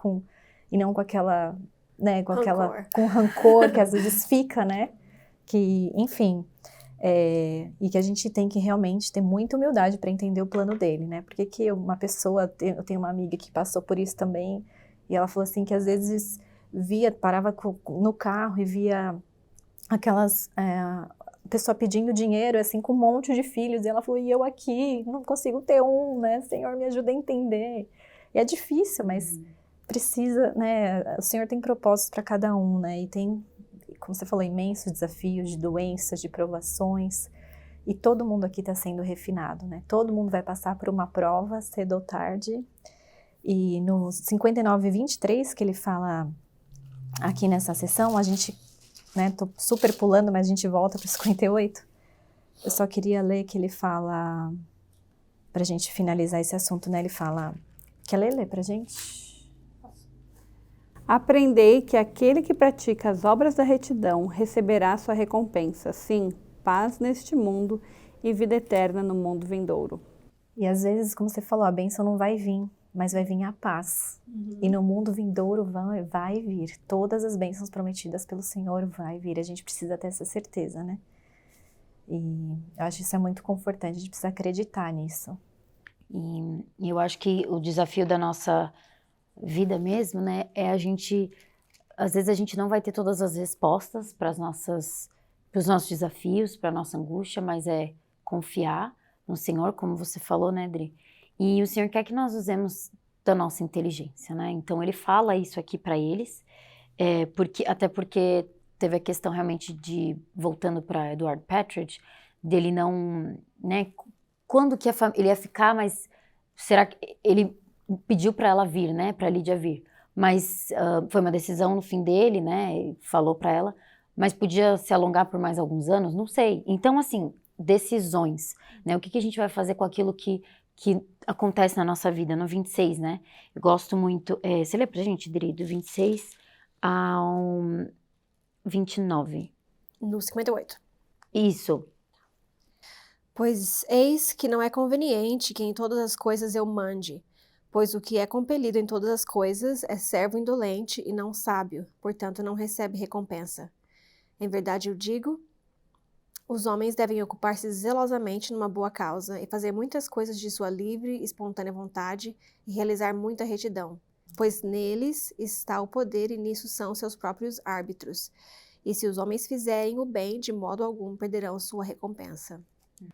Speaker 6: e não com aquela, né? Com rancor que às vezes fica, né? Que, enfim... e que a gente tem que realmente ter muita humildade para entender o plano dele, né? Porque que uma pessoa, eu tenho uma amiga que passou por isso também, e ela falou assim que às vezes parava no carro e via aquelas pessoa pedindo dinheiro, assim, com um monte de filhos, e ela falou, e eu aqui, não consigo ter um, né? Senhor, me ajuda a entender. E é difícil, mas precisa, né? O Senhor tem propósitos para cada um, né? E tem, como você falou, imensos desafios de doenças, de provações, e todo mundo aqui está sendo refinado, né? Todo mundo vai passar por uma prova, cedo ou tarde, e no 59:23, que ele fala aqui nessa sessão, a gente, né, tô super pulando, mas a gente volta para o 58, eu só queria ler que ele fala, para a gente finalizar esse assunto, né? Ele fala, quer ler pra gente?
Speaker 5: Aprendei que aquele que pratica as obras da retidão receberá sua recompensa, sim, paz neste mundo e vida eterna no mundo vindouro.
Speaker 6: E às vezes, como você falou, a bênção não vai vir, mas vai vir a paz. E no mundo vindouro vai vir. Todas as bênçãos prometidas pelo Senhor vai vir. A gente precisa ter essa certeza, né? E eu acho que isso é muito confortante, a gente precisa acreditar nisso.
Speaker 4: E eu acho que o desafio da nossa vida mesmo, né, é a gente, às vezes a gente não vai ter todas as respostas para os nossos desafios, para a nossa angústia, mas é confiar no Senhor, como você falou, né, Dri? E o Senhor quer que nós usemos da nossa inteligência, né? Então ele fala isso aqui para eles, até porque teve a questão realmente de, voltando para Edward Patridge, dele não, né, quando que ele ia ficar, mas será que ele pediu para ela vir, né, para Lídia vir, mas foi uma decisão no fim dele, né, falou para ela, mas podia se alongar por mais alguns anos, não sei. Então, assim, decisões, né, o que a gente vai fazer com aquilo que acontece na nossa vida, no 26, né, eu gosto muito, você lê pra gente, Dri, do 26 ao 29.
Speaker 7: No 58.
Speaker 4: Isso.
Speaker 7: Pois eis que não é conveniente que em todas as coisas eu mande, Pois o que é compelido em todas as coisas é servo indolente e não sábio, portanto não recebe recompensa. Em verdade eu digo, os homens devem ocupar-se zelosamente numa boa causa e fazer muitas coisas de sua livre e espontânea vontade e realizar muita retidão, pois neles está o poder e nisso são seus próprios árbitros. E se os homens fizerem o bem, de modo algum perderão sua recompensa.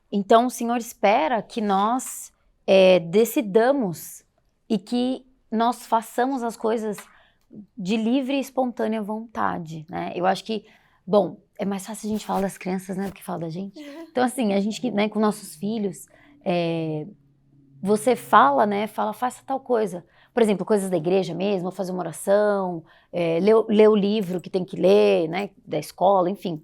Speaker 4: Então, o Senhor espera que nós decidamos e que nós façamos as coisas de livre e espontânea vontade, né? Eu acho que, bom, é mais fácil a gente falar das crianças, né, do que falar da gente. Então, assim, a gente, né, com nossos filhos, você fala, né, faça tal coisa. Por exemplo, coisas da igreja mesmo, fazer uma oração, ler o livro que tem que ler, né, da escola, enfim.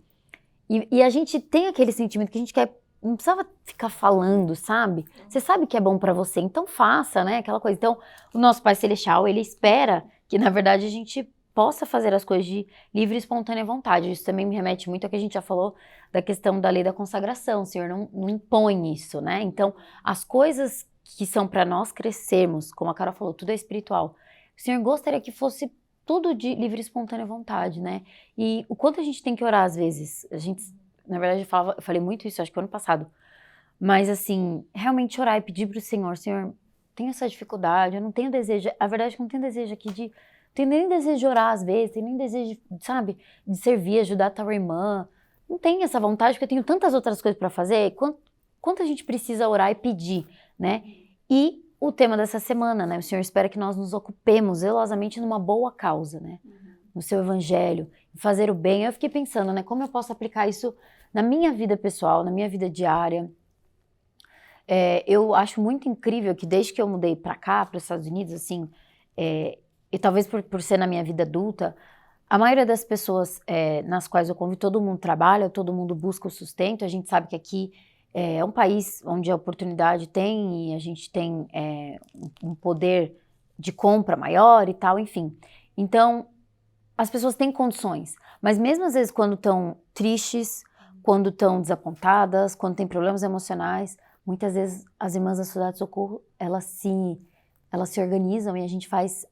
Speaker 4: E a gente tem aquele sentimento que a gente quer, não precisava ficar falando, sabe? Você sabe que é bom pra você, então faça, né, aquela coisa. Então, o nosso Pai Celestial, ele espera que, na verdade, a gente possa fazer as coisas de livre e espontânea vontade. Isso também me remete muito ao que a gente já falou da questão da lei da consagração. O Senhor não impõe isso, né? Então, as coisas que são para nós crescermos, como a Carol falou, tudo é espiritual. O Senhor gostaria que fosse tudo de livre e espontânea vontade, né? E o quanto a gente tem que orar às vezes. A gente, na verdade, eu falei muito isso, acho que ano passado. Mas assim, realmente orar e pedir para o Senhor, tenho essa dificuldade, eu não tenho desejo, a verdade é que eu não tenho desejo aqui de, tenho nem desejo de orar às vezes, tenho nem desejo, sabe, de servir, ajudar a tal irmã. Não tenho essa vontade, porque eu tenho tantas outras coisas para fazer. Quanto a gente precisa orar e pedir, né? E o tema dessa semana, né? O Senhor espera que nós nos ocupemos zelosamente numa boa causa, né? No seu evangelho, fazer o bem. Eu fiquei pensando, né? Como eu posso aplicar isso na minha vida pessoal, na minha vida diária. Eu acho muito incrível que desde que eu mudei para cá, para os Estados Unidos, assim, e talvez por ser na minha vida adulta, a maioria das pessoas nas quais eu convivo, todo mundo trabalha, todo mundo busca o sustento. A gente sabe que aqui é um país onde a oportunidade tem e a gente tem um poder de compra maior e tal, enfim. Então, as pessoas têm condições, mas mesmo às vezes quando estão tristes, quando estão desapontadas, quando têm problemas emocionais, muitas vezes as irmãs da Sociedade de Socorro, elas se organizam e a gente faz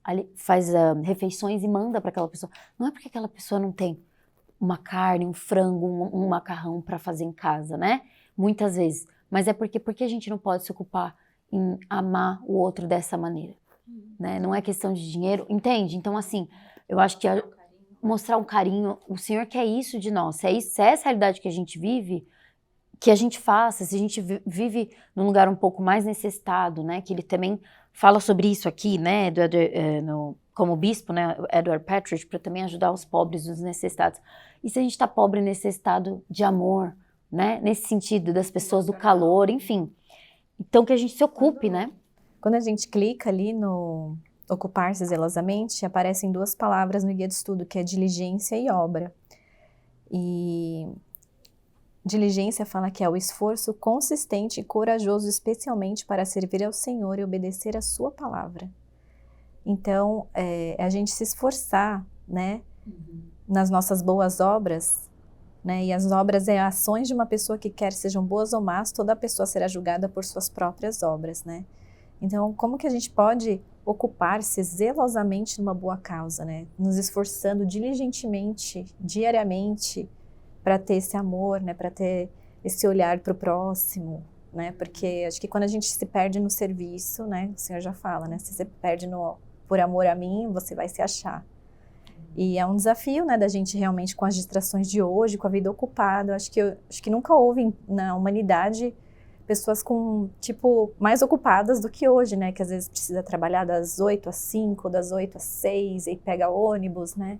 Speaker 4: refeições e manda para aquela pessoa. Não é porque aquela pessoa não tem uma carne, um frango, um macarrão para fazer em casa, né? Muitas vezes. Mas é porque a gente não pode se ocupar em amar o outro dessa maneira, né? Não é questão de dinheiro, entende? Então, assim, eu acho que mostrar um carinho, o Senhor quer isso de nós. Se é essa a realidade que a gente vive, que a gente faça. Se a gente vive num lugar um pouco mais necessitado, né? Que ele também fala sobre isso aqui, né? Como bispo, né? Edward Partridge, para também ajudar os pobres e os necessitados. E se a gente está pobre e necessitado de amor, né? Nesse sentido das pessoas, do calor, enfim. Então que a gente se ocupe, né?
Speaker 6: Quando a gente clica ali no ocupar-se zelosamente, aparecem duas palavras no guia de estudo, que é diligência e obra. E diligência fala que é o esforço consistente e corajoso, especialmente para servir ao Senhor e obedecer a sua palavra. Então, a gente se esforçar, né, nas nossas boas obras, né, e as obras ações de uma pessoa que quer sejam boas ou más, toda pessoa será julgada por suas próprias obras, né? Então, como que a gente pode ocupar-se zelosamente numa boa causa, né? Nos esforçando diligentemente, diariamente, para ter esse amor, né? Para ter esse olhar para o próximo, né? Porque acho que quando a gente se perde no serviço, né? O Senhor já fala, né? Se você perde por amor a mim, você vai se achar. E é um desafio, né? Da gente realmente, com as distrações de hoje, com a vida ocupada. Acho que nunca houve na humanidade pessoas mais ocupadas do que hoje, né? Que às vezes precisa trabalhar das 8 às 5, das 8 às 6 e pega ônibus, né?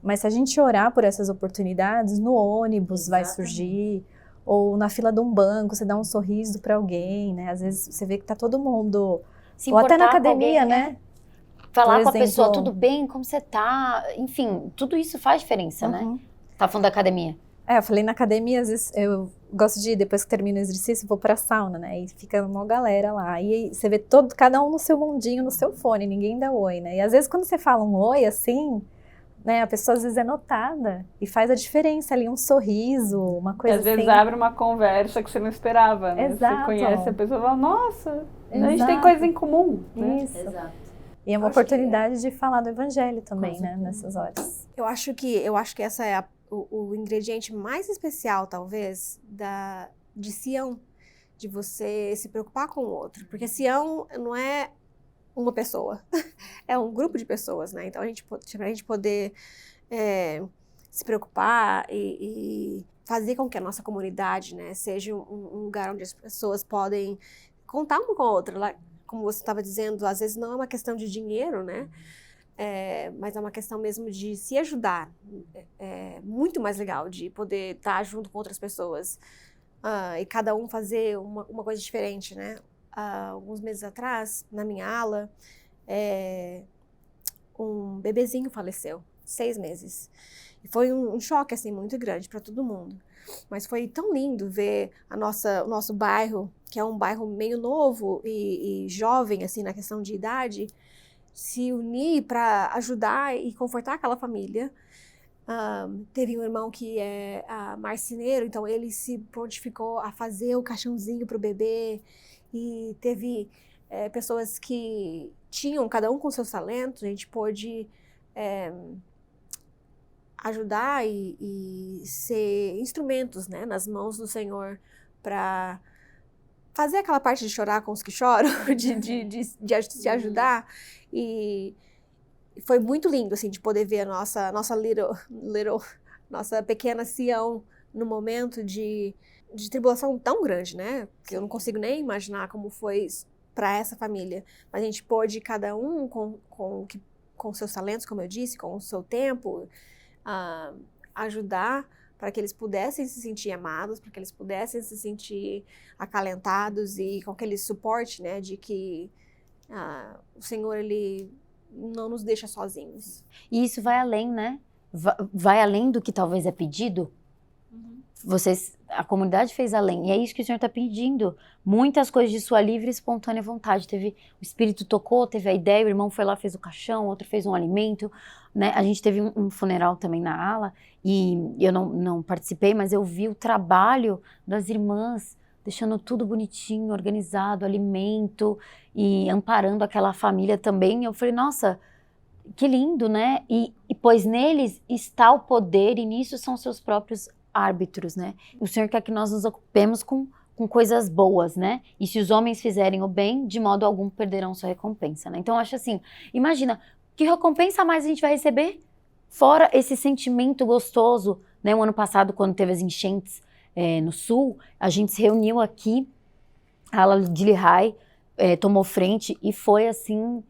Speaker 6: Mas se a gente orar por essas oportunidades, no ônibus vai surgir, ou na fila de um banco, você dá um sorriso para alguém, né? Às vezes você vê que tá todo mundo, ou até na academia,
Speaker 4: alguém,
Speaker 6: né?
Speaker 4: Falar com a pessoa, tudo bem, como você tá? Enfim, tudo isso faz diferença, né? Tá falando da academia.
Speaker 6: Eu falei na academia, às vezes eu gosto de, depois que termino o exercício, vou pra sauna, né? E fica uma galera lá. E aí você vê cada um no seu mundinho, no seu fone, ninguém dá oi, né? E às vezes quando você fala um oi, assim, né? A pessoa às vezes é notada e faz a diferença ali, um sorriso, uma coisa
Speaker 5: Às vezes
Speaker 6: assim.
Speaker 5: abre uma conversa que você não esperava, né?
Speaker 6: Exato.
Speaker 5: Você conhece a pessoa e fala, nossa, a gente
Speaker 6: Exato.
Speaker 5: tem coisa em comum, né?
Speaker 6: Isso. E é uma oportunidade de falar do evangelho também, né? Nessas horas.
Speaker 7: Eu acho que essa é o ingrediente mais especial, talvez, de Sião, de você se preocupar com o outro. Porque Sião não é uma pessoa, é um grupo de pessoas, né? Então, pra gente poder se preocupar e fazer com que a nossa comunidade, né, seja um lugar onde as pessoas podem contar uma com a outra. Lá, como você estava dizendo, às vezes não é uma questão de dinheiro, né? Mas é uma questão mesmo de se ajudar. É muito mais legal de poder estar junto com outras pessoas e cada um fazer uma coisa diferente, né? Alguns meses atrás, na minha ala, um bebezinho faleceu, 6 meses. E foi um choque assim, muito grande para todo mundo. Mas foi tão lindo ver o nosso bairro, que é um bairro meio novo e jovem assim, na questão de idade, se unir para ajudar e confortar aquela família. Teve um irmão que é marceneiro, então ele se prontificou a fazer o caixãozinho para o bebê. E teve pessoas que tinham, cada um com seus talentos, a gente pôde ajudar e ser instrumentos, né, nas mãos do Senhor para fazer aquela parte de chorar com os que choram, de se ajudar. E foi muito lindo, assim, de poder ver a nossa nossa pequena Sião no momento de tribulação tão grande, né? Que eu não consigo nem imaginar como foi para essa família. Mas a gente pôde, cada um com seus talentos, como eu disse, com o seu tempo, ajudar para que eles pudessem se sentir amados, para que eles pudessem se sentir acalentados e com aquele suporte, né, de que o Senhor, Ele não nos deixa sozinhos.
Speaker 4: E isso vai além, né? Vai além do que talvez é pedido. A comunidade fez além, e é isso que o Senhor está pedindo. Muitas coisas de sua livre e espontânea vontade. O Espírito tocou, teve a ideia, o irmão foi lá, fez o caixão, outro fez um alimento, né? A gente teve um funeral também na ala, e eu não participei, mas eu vi o trabalho das irmãs, deixando tudo bonitinho, organizado, alimento, e amparando aquela família também. Eu falei, nossa, que lindo, né? E pois neles está o poder, e nisso são seus próprios árbitros, né? O Senhor quer que nós nos ocupemos com coisas boas, né? E se os homens fizerem o bem, de modo algum perderão sua recompensa, né? Então eu acho assim, imagina, que recompensa mais a gente vai receber? Fora esse sentimento gostoso, né? O ano passado, quando teve as enchentes no sul, a gente se reuniu aqui, a ala de Lehigh tomou frente e foi assim,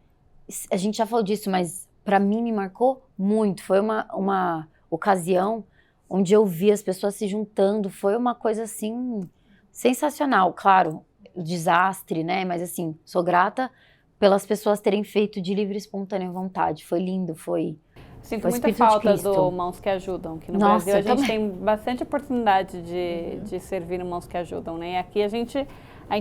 Speaker 4: a gente já falou disso, mas para mim me marcou muito. Foi uma ocasião onde eu vi as pessoas se juntando, foi uma coisa assim, sensacional. Claro, o desastre, né, mas assim, sou grata pelas pessoas terem feito de livre e espontânea vontade, foi lindo, foi...
Speaker 5: Sinto muita falta do Mãos que Ajudam, que no Brasil a gente tem bastante oportunidade de servir no Mãos que Ajudam, né, e aqui a gente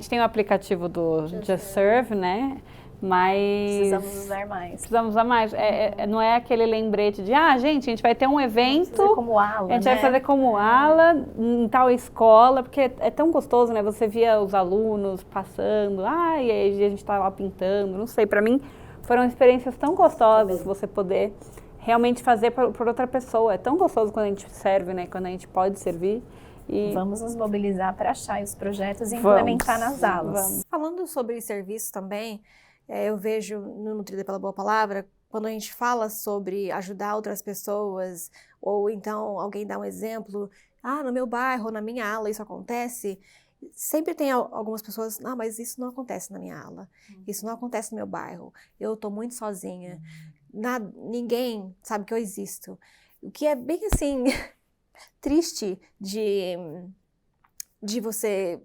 Speaker 5: tem o aplicativo do Just Serve, né, mas...
Speaker 6: Precisamos usar mais.
Speaker 5: Precisamos usar mais. Não é aquele lembrete de, gente, a gente vai ter um evento...
Speaker 6: Fazer como ala,
Speaker 5: a gente vai fazer como ala em tal escola, porque é tão gostoso, né? Você via os alunos passando, e aí a gente tá lá pintando, não sei. Para mim, foram experiências tão gostosas você poder realmente fazer por outra pessoa. É tão gostoso quando a gente serve, né? Quando a gente pode servir. E
Speaker 6: vamos nos mobilizar para achar os projetos e implementar nas aulas.
Speaker 5: Vamos.
Speaker 7: Falando sobre serviço também, eu vejo no Nutrida pela Boa Palavra, quando a gente fala sobre ajudar outras pessoas, ou então alguém dá um exemplo, no meu bairro, na minha ala isso acontece, sempre tem algumas pessoas, mas isso não acontece na minha ala, isso não acontece no meu bairro, eu estou muito sozinha, ninguém sabe que eu existo. O que é bem assim, triste de você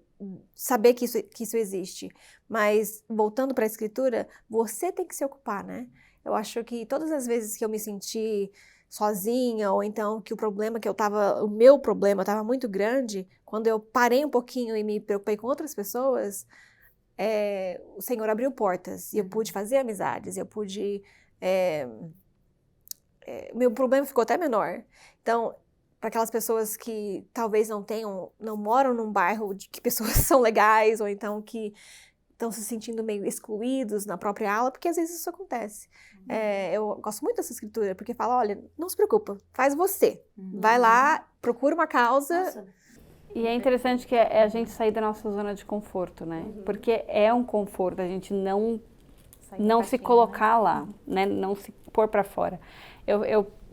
Speaker 7: saber que isso existe. Mas, voltando para a escritura, você tem que se ocupar, né? Eu acho que todas as vezes que eu me senti sozinha, ou então que o meu problema estava muito grande, quando eu parei um pouquinho e me preocupei com outras pessoas, o Senhor abriu portas, e eu pude fazer amizades, eu pude meu problema ficou até menor. Então, para aquelas pessoas que talvez não moram num bairro de que pessoas são legais, ou então que estão se sentindo meio excluídos na própria aula, porque às vezes isso acontece. Eu gosto muito dessa escritura, porque fala, olha, não se preocupa, faz você. Vai lá, procura uma causa.
Speaker 4: Nossa.
Speaker 5: E é interessante que é a gente sair da nossa zona de conforto, né? Porque é um conforto a gente não se colocar lá, né? Não se pôr para fora.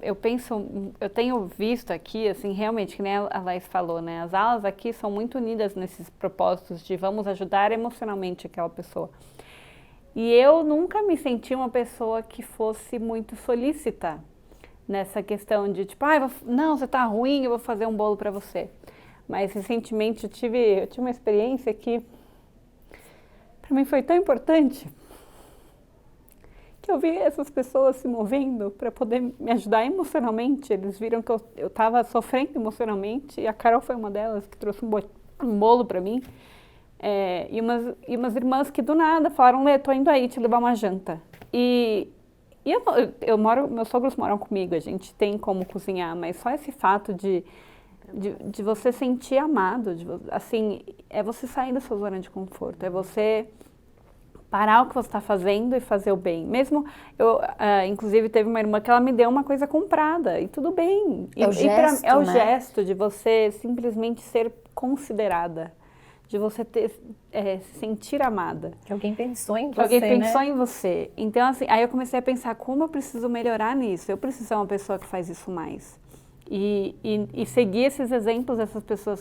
Speaker 5: Eu penso, eu tenho visto aqui, assim, realmente, que nem a Laís falou, né? As aulas aqui são muito unidas nesses propósitos de vamos ajudar emocionalmente aquela pessoa. E eu nunca me senti uma pessoa que fosse muito solícita nessa questão de tipo, não, você tá ruim, eu vou fazer um bolo para você. Mas recentemente eu tive uma experiência que para mim foi tão importante que eu vi essas pessoas se movendo para poder me ajudar emocionalmente. Eles viram que eu estava sofrendo emocionalmente e a Carol foi uma delas que trouxe um bolo para mim. E umas irmãs que do nada falaram, Lê, tô indo aí te levar uma janta. E meus sogros moram comigo, a gente tem como cozinhar, mas só esse fato de você sentir amado, assim, é você sair da sua zona de conforto, é você parar o que você está fazendo e fazer o bem. Mesmo, inclusive, teve uma irmã que ela me deu uma coisa comprada, e tudo bem.
Speaker 4: É o gesto,
Speaker 5: é o
Speaker 4: né?
Speaker 5: gesto de você simplesmente ser considerada, de você se sentir amada.
Speaker 6: Que alguém pensou em
Speaker 5: Que
Speaker 6: você,
Speaker 5: alguém pensou
Speaker 6: né?
Speaker 5: em você. Então, assim, aí eu comecei a pensar, como eu preciso melhorar nisso? Eu preciso ser uma pessoa que faz isso mais. E seguir esses exemplos dessas pessoas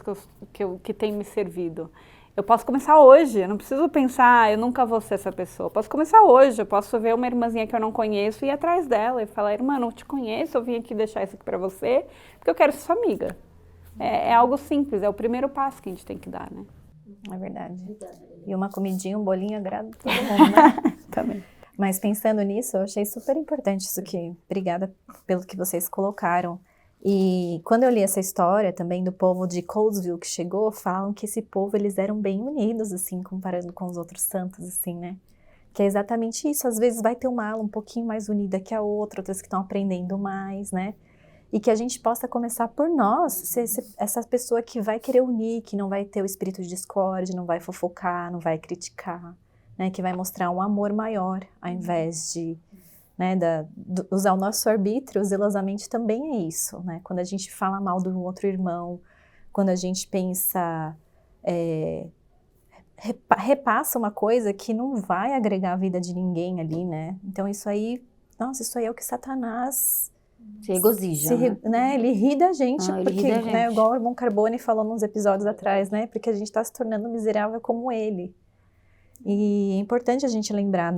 Speaker 5: que têm me servido. Eu posso começar hoje, eu não preciso pensar, eu nunca vou ser essa pessoa. Eu posso começar hoje, eu posso ver uma irmãzinha que eu não conheço e ir atrás dela e falar, irmã, não te conheço, eu vim aqui deixar isso aqui pra você, porque eu quero ser sua amiga. É algo simples, é o primeiro passo que a gente tem que dar, né?
Speaker 6: É verdade. E uma comidinha, um bolinho agrada todo mundo, né?
Speaker 5: Também.
Speaker 6: Mas pensando nisso, eu achei super importante isso aqui. Obrigada pelo que vocês colocaram. E quando eu li essa história também do povo de Colesville que chegou, falam que esse povo, eles eram bem unidos, assim, comparando com os outros santos, assim, né? Que é exatamente isso. Às vezes vai ter uma ala um pouquinho mais unida que a outra, outras que estão aprendendo mais, né? E que a gente possa começar por nós, ser essa pessoa que vai querer unir, que não vai ter o espírito de discórdia, não vai fofocar, não vai criticar, né? Que vai mostrar um amor maior, ao invés de... né, usar o nosso arbítrio zelosamente também é isso, né? Quando a gente fala mal do outro irmão, quando a gente pensa, repassa uma coisa que não vai agregar a vida de ninguém ali, né? Então isso aí é o que Satanás
Speaker 4: Se regozija,
Speaker 6: né? Ele ri da gente,
Speaker 4: ele
Speaker 6: porque,
Speaker 4: ri da gente.
Speaker 6: né, igual o irmão Carbone falou nos episódios atrás, né? Porque a gente está se tornando miserável como ele. E é importante a gente lembrar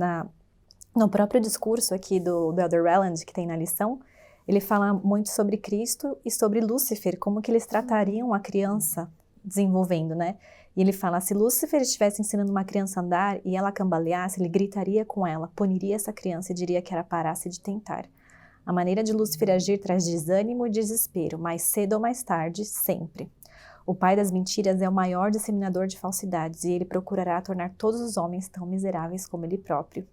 Speaker 6: no próprio discurso aqui do Elder Relland, que tem na lição, ele fala muito sobre Cristo e sobre Lúcifer, como que eles tratariam a criança desenvolvendo, né? E ele fala, se Lúcifer estivesse ensinando uma criança a andar e ela cambaleasse, ele gritaria com ela, puniria essa criança e diria que era parasse de tentar. A maneira de Lúcifer agir traz desânimo e desespero, mais cedo ou mais tarde, sempre. O pai das mentiras é o maior disseminador de falsidades e ele procurará tornar todos os homens tão miseráveis como ele próprio.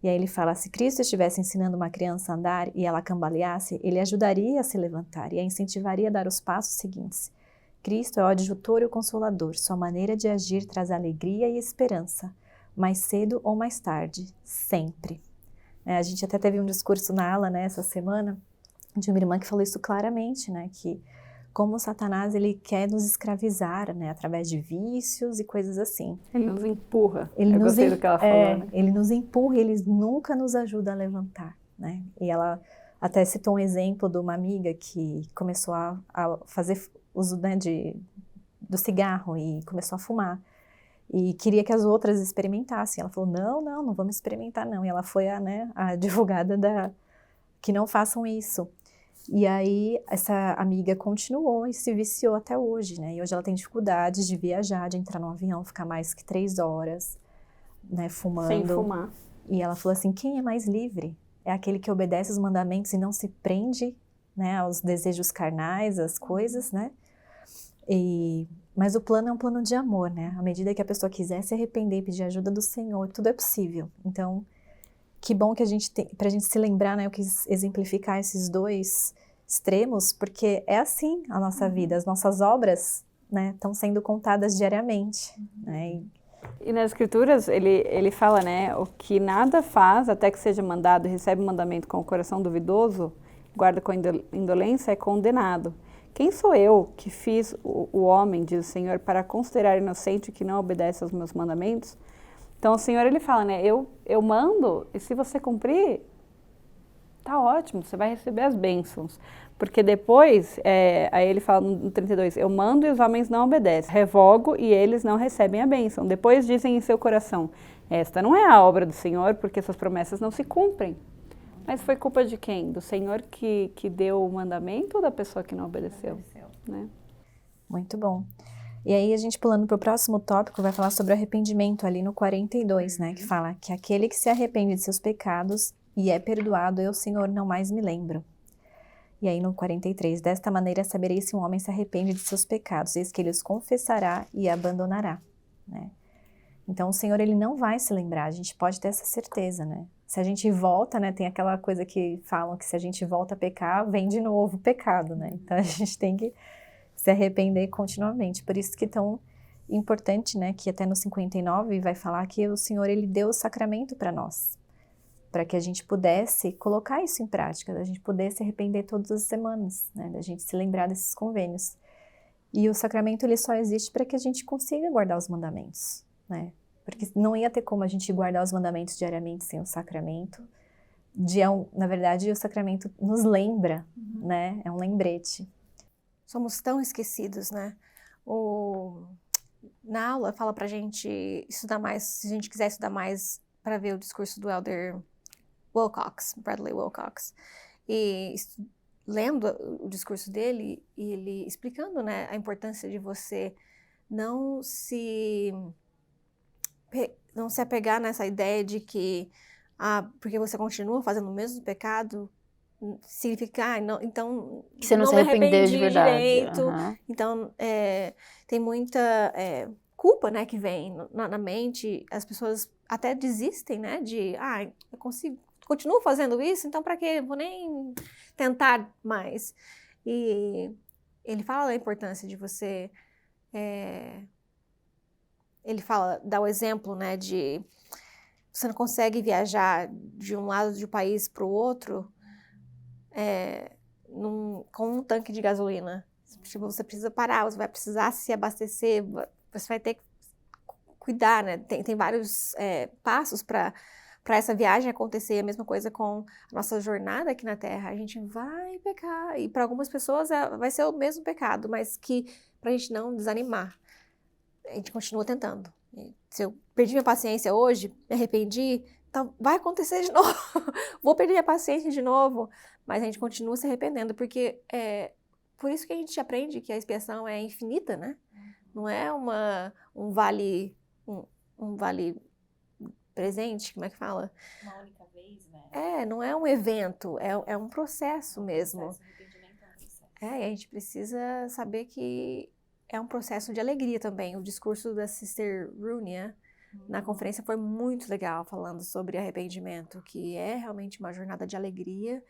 Speaker 6: E aí ele fala, se Cristo estivesse ensinando uma criança a andar e ela cambaleasse, ele ajudaria a se levantar e a incentivaria a dar os passos seguintes. Cristo é o adjutor e o consolador, sua maneira de agir traz alegria e esperança, mais cedo ou mais tarde, sempre. A gente até teve um discurso na ala, né, essa semana, de uma irmã que falou isso claramente, né, que como Satanás, ele quer nos escravizar, né, através de vícios e coisas assim.
Speaker 5: Ele nos empurra.
Speaker 6: Eu
Speaker 5: gostei do que ela falou, né?
Speaker 6: Ele nos empurra e ele nunca nos ajuda a levantar, né? E ela até citou um exemplo de uma amiga que começou a fazer uso, né, do cigarro e começou a fumar. E queria que as outras experimentassem. Ela falou, não vamos experimentar não. E ela foi a advogada que não façam isso. E aí, essa amiga continuou e se viciou até hoje, né? E hoje ela tem dificuldades de viajar, de entrar num avião, ficar mais que 3 horas, né, fumando.
Speaker 5: Sem fumar.
Speaker 6: E ela falou assim, quem é mais livre? É aquele que obedece os mandamentos e não se prende, né, aos desejos carnais, às coisas, né? Mas o plano é um plano de amor, né? À medida que a pessoa quiser se arrepender e pedir ajuda do Senhor, tudo é possível. Então, que bom que a gente tem, pra gente se lembrar, né, eu quis exemplificar esses dois extremos, porque é assim a nossa vida, as nossas obras, né, estão sendo contadas diariamente, né,
Speaker 5: E nas escrituras ele fala, né, o que nada faz até que seja mandado e recebe o mandamento com o coração duvidoso, guarda com indolência, é condenado. Quem sou eu que fiz o homem, diz o Senhor, para considerar inocente que não obedece aos meus mandamentos? Então o Senhor, ele fala, né, eu mando e se você cumprir, tá ótimo, você vai receber as bênçãos. Porque depois, aí ele fala no 32, eu mando e os homens não obedecem, revogo e eles não recebem a bênção. Depois dizem em seu coração, esta não é a obra do Senhor, porque suas promessas não se cumprem. Mas foi culpa de quem? Do Senhor que deu o mandamento ou da pessoa que não obedeceu? Né?
Speaker 6: Muito bom. E aí, a gente pulando para o próximo tópico, vai falar sobre o arrependimento ali no 42, né? Que fala que aquele que se arrepende de seus pecados e é perdoado, eu, Senhor, não mais me lembro. E aí no 43, desta maneira saberei se um homem se arrepende de seus pecados, eis que ele os confessará e abandonará, né? Então o Senhor, ele não vai se lembrar, a gente pode ter essa certeza, né? Se a gente volta, né, tem aquela coisa que falam que se a gente volta a pecar, vem de novo o pecado, né? Então a gente tem que se arrepender continuamente, por isso que é tão importante, né, que até no 59 vai falar que o Senhor, ele deu o sacramento para nós, para que a gente pudesse colocar isso em prática, da gente poder se arrepender todas as semanas, né, da gente se lembrar desses convênios. E o sacramento, ele só existe para que a gente consiga guardar os mandamentos, né? Porque não ia ter como a gente guardar os mandamentos diariamente sem o sacramento. Na verdade, o sacramento nos lembra, né? É um lembrete.
Speaker 7: Somos tão esquecidos, né? Na aula fala pra gente estudar mais, se a gente quiser estudar mais, para ver o discurso do Elder Bradley Wilcox. E lendo o discurso dele, e ele explicando, né, a importância de você não se apegar nessa ideia de que porque você continua fazendo o mesmo pecado, significa, então
Speaker 4: que você não se
Speaker 7: me
Speaker 4: arrependeu de
Speaker 7: arrependi
Speaker 4: verdade.
Speaker 7: direito.
Speaker 4: Uhum.
Speaker 7: Então, tem muita culpa, né, que vem na mente. As pessoas até desistem, né, de, eu continuo fazendo isso, então para quê? Vou nem tentar mais. E ele fala da importância de você... Ele dá o exemplo, né, de você não consegue viajar de um lado do país para o outro com um tanque de gasolina. Tipo, você precisa parar, você vai precisar se abastecer, você vai ter que cuidar, né? Tem vários passos para essa viagem acontecer. A mesma coisa com a nossa jornada aqui na Terra. A gente vai pecar, e para algumas pessoas vai ser o mesmo pecado, mas que para a gente não desanimar, a gente continua tentando. Se eu perdi minha paciência hoje, me arrependi, então vai acontecer de novo. Vou perder a paciência de novo, mas a gente continua se arrependendo, porque por isso que a gente aprende que a expiação é infinita, né? Não é um vale presente, como é que fala?
Speaker 6: Uma única vez, né?
Speaker 7: Não é um evento, é um processo mesmo. E a gente precisa saber que é um processo de alegria também. O discurso da Sister Runia na conferência foi muito legal, falando sobre arrependimento, que é realmente uma jornada de alegria.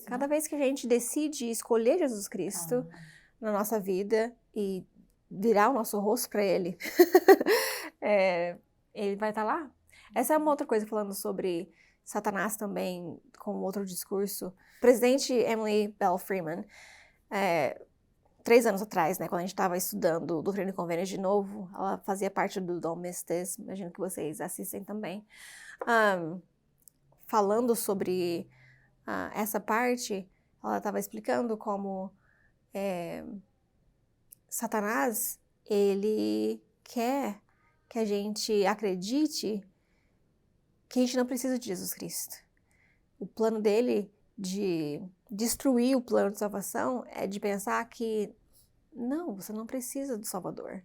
Speaker 7: Cada vez que a gente decide escolher Jesus Cristo na nossa vida e virar o nosso rosto para Ele, Ele vai estar lá. Essa é uma outra coisa, falando sobre Satanás também, com outro discurso. Presidente Emily Bell Freeman, 3 anos atrás, né, quando a gente estava estudando Doutrina e Convênios de novo, ela fazia parte do Don't Miss This, imagino que vocês assistem também, falando sobre essa parte, ela estava explicando como Satanás, ele quer que a gente acredite que a gente não precisa de Jesus Cristo. O plano dele de destruir o plano de salvação é de pensar que não, você não precisa do Salvador.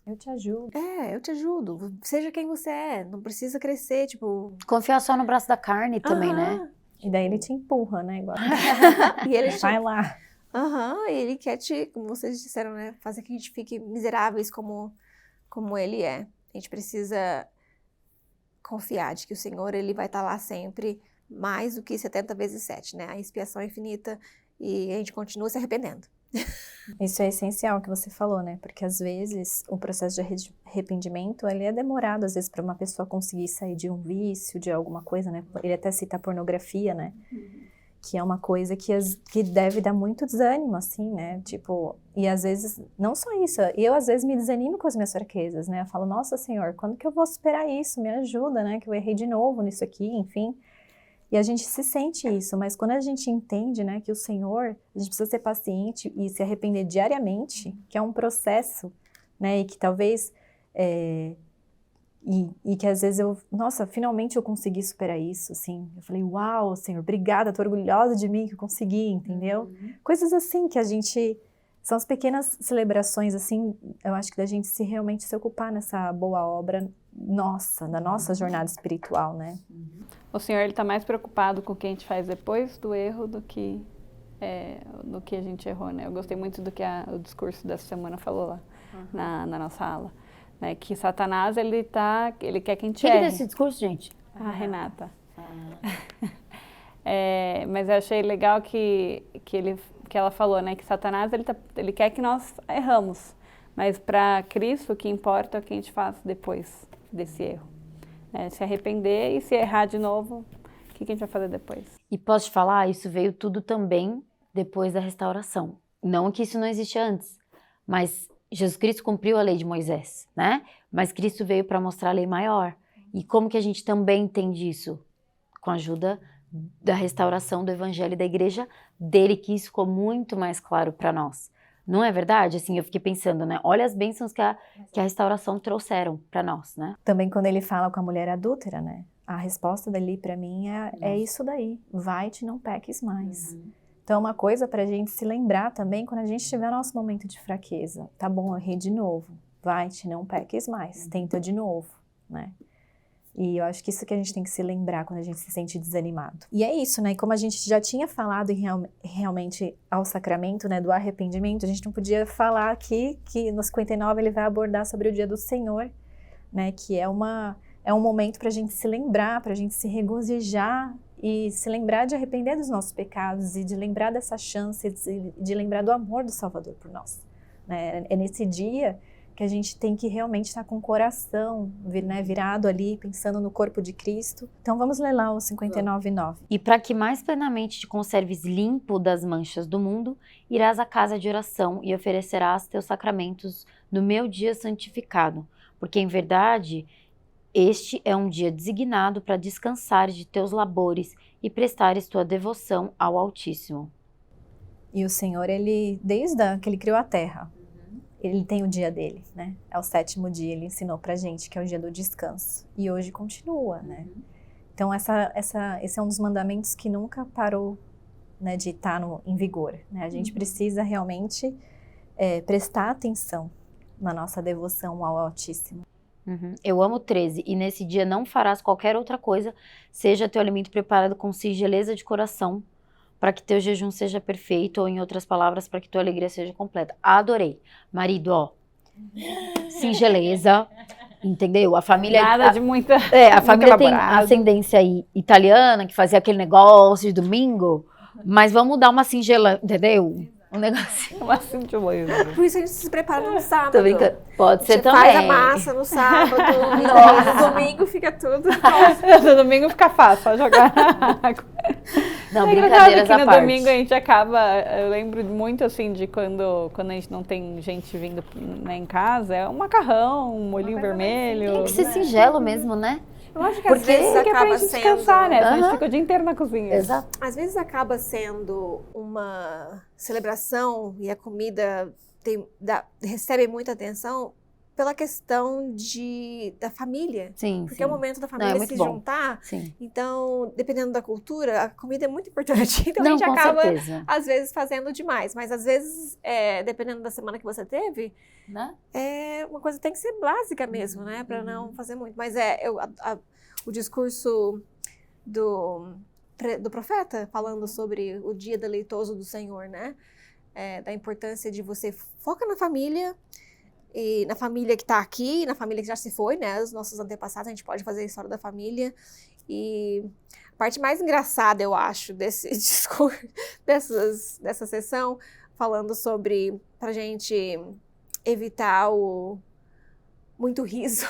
Speaker 6: Eu te ajudo.
Speaker 7: Eu te ajudo. Seja quem você é. Não precisa crescer, tipo...
Speaker 4: Confiar só no braço da carne também, né?
Speaker 6: E daí ele te empurra, né? Igual.
Speaker 7: E ele
Speaker 6: vai lá.
Speaker 7: Ele quer como vocês disseram, né? Fazer que a gente fique miseráveis como ele é. A gente precisa confiar de que o Senhor, ele vai estar lá sempre, mais do que 70 vezes 7, né? A expiação é infinita e a gente continua se arrependendo.
Speaker 6: Isso é essencial que você falou, né? Porque às vezes o processo de arrependimento, ele é demorado, às vezes, para uma pessoa conseguir sair de um vício, de alguma coisa, né? Ele até cita a pornografia, né? Que é uma coisa que deve dar muito desânimo, assim, né? Tipo, e às vezes, não só isso, eu às vezes me desanimo com as minhas fraquezas, né? Eu falo, nossa, Senhor, quando que eu vou superar isso? Me ajuda, né? Que eu errei de novo nisso aqui, enfim. E a gente se sente isso, mas quando a gente entende, né, que o Senhor, a gente precisa ser paciente e se arrepender diariamente, que é um processo, né, e que talvez, e que às vezes nossa, finalmente eu consegui superar isso, assim. Eu falei, uau, Senhor, obrigada, tô orgulhosa de mim que eu consegui, entendeu? Coisas assim que a gente, são as pequenas celebrações, assim, eu acho que da gente realmente se ocupar nessa boa obra nossa, da nossa jornada espiritual, né?
Speaker 5: O Senhor, ele tá mais preocupado com o que a gente faz depois do erro do que a gente errou, né? Eu gostei muito do que o discurso dessa semana falou lá, na nossa aula, né? Que Satanás, ele quer que a gente erre.
Speaker 4: Quem desse discurso, gente?
Speaker 5: A Renata. Mas eu achei legal que ela falou, né? Que Satanás, ele quer que nós erramos, mas para Cristo o que importa é o que a gente faz depois desse erro. Se arrepender e se errar de novo, o que a gente vai fazer depois?
Speaker 4: E posso te falar, isso veio tudo também depois da restauração. Não que isso não existia antes, mas Jesus Cristo cumpriu a lei de Moisés, né? Mas Cristo veio para mostrar a lei maior. E como que a gente também entende isso? Com a ajuda da restauração do evangelho e da igreja dele, que isso ficou muito mais claro para nós. Não é verdade? Assim, eu fiquei pensando, né? Olha as bênçãos que a restauração trouxeram para nós, né?
Speaker 6: Também quando ele fala com a mulher adúltera, né? A resposta dali para mim é isso daí. Vai-te, não peques mais. Então, uma coisa pra gente se lembrar também quando a gente tiver nosso momento de fraqueza. Tá bom, eu errei de novo. Vai-te, não peques mais. Tenta de novo, né? E eu acho que isso que a gente tem que se lembrar quando a gente se sente desanimado. E é isso, né? E como a gente já tinha falado realmente ao sacramento, né, do arrependimento, a gente não podia falar aqui que no 59 ele vai abordar sobre o dia do Senhor, né? Que é um momento pra gente se lembrar, pra gente se regozijar e se lembrar de arrepender dos nossos pecados e de lembrar dessa chance, de lembrar do amor do Salvador por nós, né? É nesse dia que a gente tem que realmente estar com o coração, né, virado ali, pensando no corpo de Cristo. Então vamos ler lá o 59:9.
Speaker 4: E para que mais plenamente te conserves limpo das manchas do mundo, irás à casa de oração e oferecerás teus sacramentos no meu dia santificado, porque em verdade este é um dia designado para descansar de teus labores e prestares tua devoção ao Altíssimo.
Speaker 6: E o Senhor, ele, desde que ele criou a terra, ele tem o dia dele, né? É o 7º dia, ele ensinou pra gente que é o dia do descanso. E hoje continua, né? Então esse é um dos mandamentos que nunca parou, né, de estar em vigor, né? A gente precisa realmente prestar atenção na nossa devoção ao Altíssimo.
Speaker 4: Eu amo 13. E nesse dia não farás qualquer outra coisa, seja teu alimento preparado com singeleza de coração, para que teu jejum seja perfeito, ou em outras palavras, para que tua alegria seja completa. Adorei. Marido, ó, singeleza, entendeu? A família...
Speaker 5: Nada de muita...
Speaker 4: a família tem ascendência italiana, que fazia aquele negócio de domingo, mas vamos dar uma singela, entendeu? Um negocinho.
Speaker 7: Por isso a gente se prepara no sábado.
Speaker 4: Tô brincando. Pode ser também.
Speaker 7: Faz a massa no sábado, no domingo fica tudo.
Speaker 5: No domingo fica fácil, só jogar água.
Speaker 4: Não, brincadeiras à
Speaker 5: no
Speaker 4: parte.
Speaker 5: domingo a gente acaba, eu lembro muito assim de quando a gente não tem gente vindo, né, em casa, é um macarrão, um molhinho vermelho.
Speaker 4: Tem que ser singelo mesmo, né?
Speaker 7: Eu acho que
Speaker 4: Porque
Speaker 7: às vezes
Speaker 5: É pra
Speaker 7: acaba
Speaker 5: gente
Speaker 7: sendo...
Speaker 5: descansar, né? A gente fica o dia inteiro na cozinha.
Speaker 4: Exato.
Speaker 7: Às vezes acaba sendo uma celebração e a comida recebe muita atenção pela questão da família.
Speaker 4: Sim,
Speaker 7: Porque
Speaker 4: sim.
Speaker 7: é o momento da
Speaker 4: Não,
Speaker 7: família
Speaker 4: é muito
Speaker 7: se
Speaker 4: bom.
Speaker 7: juntar.
Speaker 4: Sim.
Speaker 7: Então, dependendo da cultura, a comida é muito importante. Então
Speaker 4: Não,
Speaker 7: a gente
Speaker 4: com
Speaker 7: acaba,
Speaker 4: certeza.
Speaker 7: às vezes, fazendo demais. Mas às vezes, dependendo da semana que você teve,
Speaker 4: Né?
Speaker 7: uma coisa tem que ser básica mesmo, né? Para não fazer muito. Mas o discurso do profeta falando sobre o dia deleitoso do Senhor, né? Da importância de você foca na família, e na família que está aqui, na família que já se foi, né? Os nossos antepassados, a gente pode fazer a história da família. E a parte mais engraçada, eu acho, desse discurso, dessa sessão, falando sobre pra gente evitar o muito riso,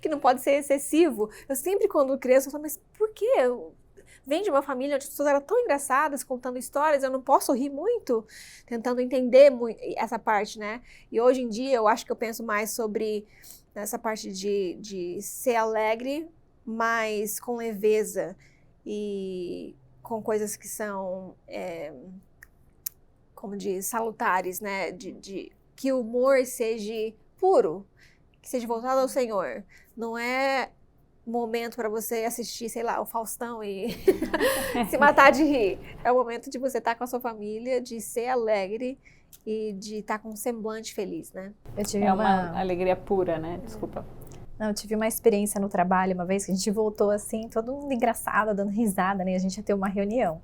Speaker 7: que não pode ser excessivo. Eu sempre, quando criança, eu falo, mas por quê? Vem de uma família onde as pessoas eram tão engraçadas, contando histórias, eu não posso rir muito, tentando entender essa parte, né? E hoje em dia, eu acho que eu penso mais sobre essa parte de ser alegre, mas com leveza e com coisas que são, como diz, salutares, né? Que o humor seja puro, que seja voltado ao Senhor. Não é momento para você assistir, sei lá, o Faustão e se matar de rir. É o momento de você estar com a sua família, de ser alegre e de estar com um semblante feliz, né?
Speaker 6: Eu tive
Speaker 5: uma alegria pura, né? Desculpa.
Speaker 6: Não, eu tive uma experiência no trabalho uma vez que a gente voltou assim, todo mundo engraçado, dando risada, né? A gente ia ter uma reunião.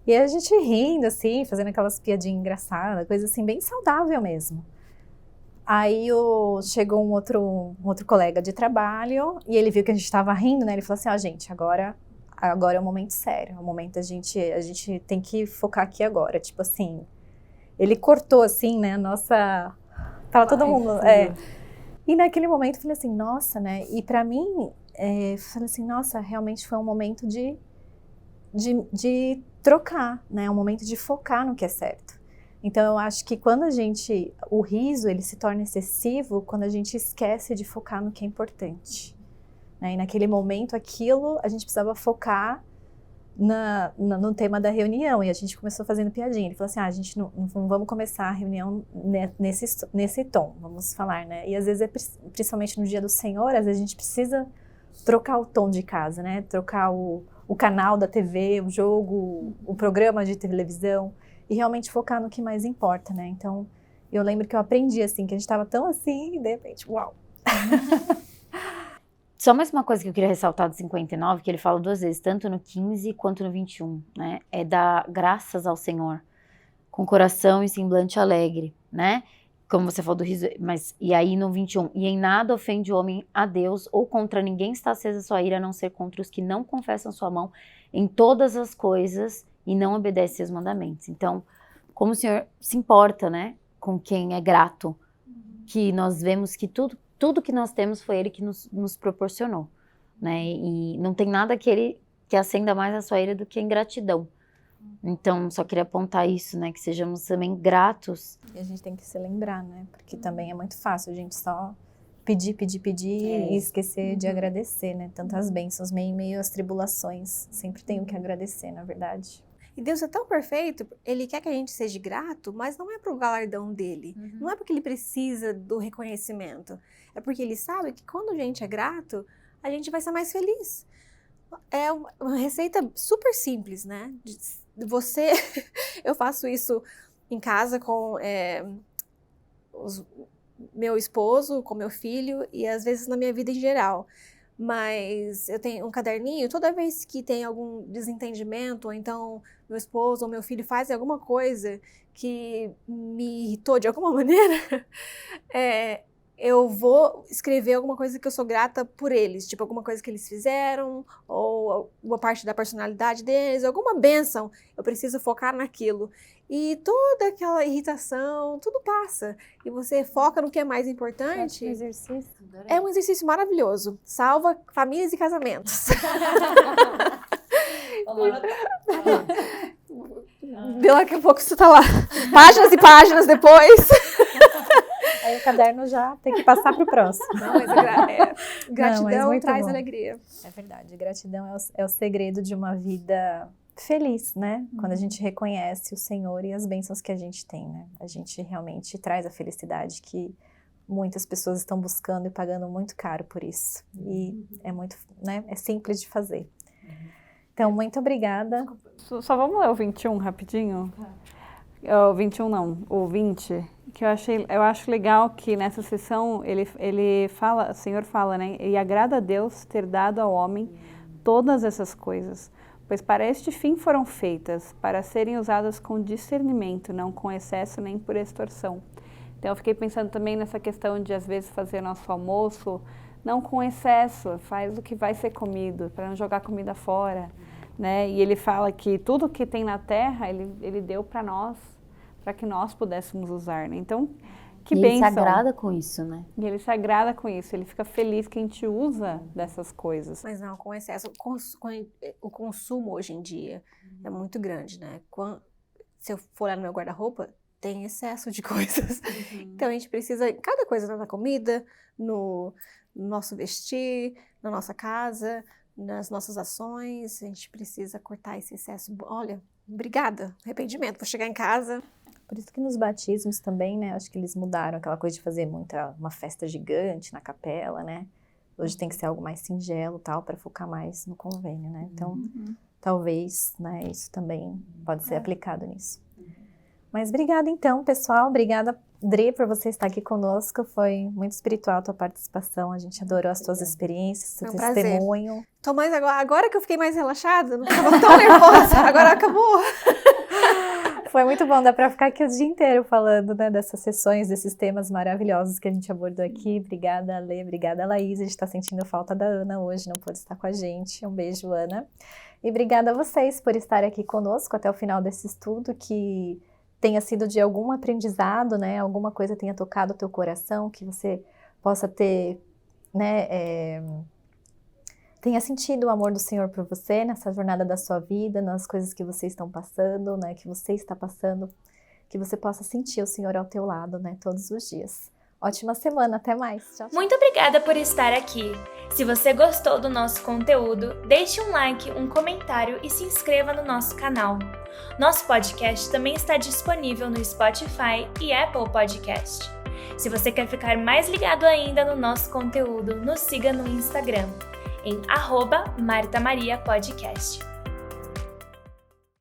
Speaker 6: E a gente rindo assim, fazendo aquelas piadinhas engraçadas, coisa assim, bem saudável mesmo. Aí chegou um outro colega de trabalho e ele viu que a gente estava rindo, né? Ele falou assim, gente, agora é o momento sério, é o momento a gente tem que focar aqui agora. Tipo assim, ele cortou assim, né? Tava todo mundo... E naquele momento eu falei assim, nossa, né? E pra mim, falei assim, nossa, realmente foi um momento de trocar, né? Um momento de focar no que é certo. Então, eu acho que quando o riso, ele se torna excessivo quando a gente esquece de focar no que é importante. Né? E naquele momento, a gente precisava focar no tema da reunião. E a gente começou fazendo piadinha. Ele falou assim, a gente não vamos começar a reunião nesse tom, vamos falar, né? E às vezes, principalmente no dia do Senhor, às vezes a gente precisa trocar o tom de casa, né? Trocar o canal da TV, o jogo, o programa de televisão. E realmente focar no que mais importa, né? Então, eu lembro que eu aprendi, assim, que a gente estava tão assim, e de repente, uau!
Speaker 4: Só mais uma coisa que eu queria ressaltar do 59, que ele fala 2 vezes, tanto no 15 quanto no 21, né? É dar graças ao Senhor, com coração e semblante alegre, né? Como você falou do riso, e aí no 21, e em nada ofende o homem a Deus, ou contra ninguém está acesa sua ira, a não ser contra os que não confessam sua mão em todas as coisas, e não obedece seus mandamentos. Então, como o Senhor se importa, né, com quem é grato, que nós vemos que tudo que nós temos foi Ele que nos proporcionou, né, e não tem nada que acenda mais a sua ira do que a ingratidão. Então, só queria apontar isso, né, que sejamos também gratos.
Speaker 6: E a gente tem que se lembrar, né, porque também é muito fácil a gente só pedir e esquecer de agradecer, né, tantas bênçãos, meio às tribulações, sempre tenho que agradecer, na verdade.
Speaker 7: E Deus é tão perfeito, Ele quer que a gente seja grato, mas não é para o galardão dele. Não é porque Ele precisa do reconhecimento. É porque Ele sabe que quando a gente é grato, a gente vai ser mais feliz. É uma receita super simples, né? Eu faço isso em casa com meu esposo, com meu filho e às vezes na minha vida em geral. Mas eu tenho um caderninho, toda vez que tem algum desentendimento, ou então meu esposo ou meu filho fazem alguma coisa que me irritou de alguma maneira, eu vou escrever alguma coisa que eu sou grata por eles, tipo alguma coisa que eles fizeram, ou uma parte da personalidade deles, alguma bênção, eu preciso focar naquilo. E toda aquela irritação, tudo passa. E você foca no que é mais importante.
Speaker 6: É um exercício.
Speaker 7: É um exercício maravilhoso. Salva famílias e casamentos. Daqui a pouco você tá lá. Páginas e páginas depois.
Speaker 6: Aí o caderno já tem que passar pro próximo.
Speaker 7: Não, mas gratidão
Speaker 6: muito
Speaker 7: traz
Speaker 6: bom.
Speaker 7: alegria.
Speaker 6: É verdade. Gratidão é o segredo de uma vida feliz, né? Quando a gente reconhece o Senhor e as bênçãos que a gente tem, né? A gente realmente traz a felicidade que muitas pessoas estão buscando e pagando muito caro por isso. E é muito, né? É simples de fazer. Então, muito obrigada.
Speaker 5: Só vamos ler o 21 rapidinho? O 21 não, o 20, que eu acho legal que nessa sessão ele fala, o Senhor fala, né? E agrada a Deus ter dado ao homem todas essas coisas, pois para este fim foram feitas, para serem usadas com discernimento, não com excesso nem por extorsão, Então eu fiquei pensando também nessa questão de às vezes fazer nosso almoço não com excesso, faz o que vai ser comido, para não jogar comida fora, né? E ele fala que tudo que tem na terra, ele deu para nós, para que nós pudéssemos usar, né? Então, que bênção.
Speaker 4: Ele se agrada com isso, né?
Speaker 5: E ele se agrada com isso, ele fica feliz que a gente usa dessas coisas.
Speaker 7: Mas não, com excesso. O consumo hoje em dia é muito grande, né? Se eu for olhar no meu guarda-roupa, tem excesso de coisas. Então a gente precisa, cada coisa na comida, no nosso vestir, na nossa casa, nas nossas ações, a gente precisa cortar esse excesso. Olha, obrigada, arrependimento, vou chegar em casa.
Speaker 6: Por isso que nos batismos também, né, acho que eles mudaram aquela coisa de fazer uma festa gigante na capela, né? Hoje tem que ser algo mais singelo, tal, para focar mais no convênio, né? Então, talvez, né, isso também pode ser aplicado nisso. Mas obrigada então, pessoal. Obrigada, Dri, por você estar aqui conosco. Foi muito espiritual a tua participação. A gente adorou as tuas experiências, seu testemunho.
Speaker 7: Tô mais agora que eu fiquei mais relaxada, não estava tão nervosa, agora acabou.
Speaker 6: Foi muito bom, dá pra ficar aqui o dia inteiro falando, né, dessas sessões, desses temas maravilhosos que a gente abordou aqui. Obrigada, Lê, obrigada, Laís. A gente tá sentindo falta da Ana hoje, não pôde estar com a gente. Um beijo, Ana. E obrigada a vocês por estar aqui conosco até o final desse estudo, que tenha sido de algum aprendizado, né, alguma coisa tenha tocado o teu coração, que você possa ter, né, tenha sentido o amor do Senhor por você nessa jornada da sua vida, nas coisas que vocês estão passando, né, que você está passando, que você possa sentir o Senhor ao teu lado, né, todos os dias. Ótima semana, até mais. Tchau, tchau.
Speaker 2: Muito obrigada por estar aqui. Se você gostou do nosso conteúdo, deixe um like, um comentário e se inscreva no nosso canal. Nosso podcast também está disponível no Spotify e Apple Podcast. Se você quer ficar mais ligado ainda no nosso conteúdo, nos siga no Instagram, em @MartaMariaPodcast.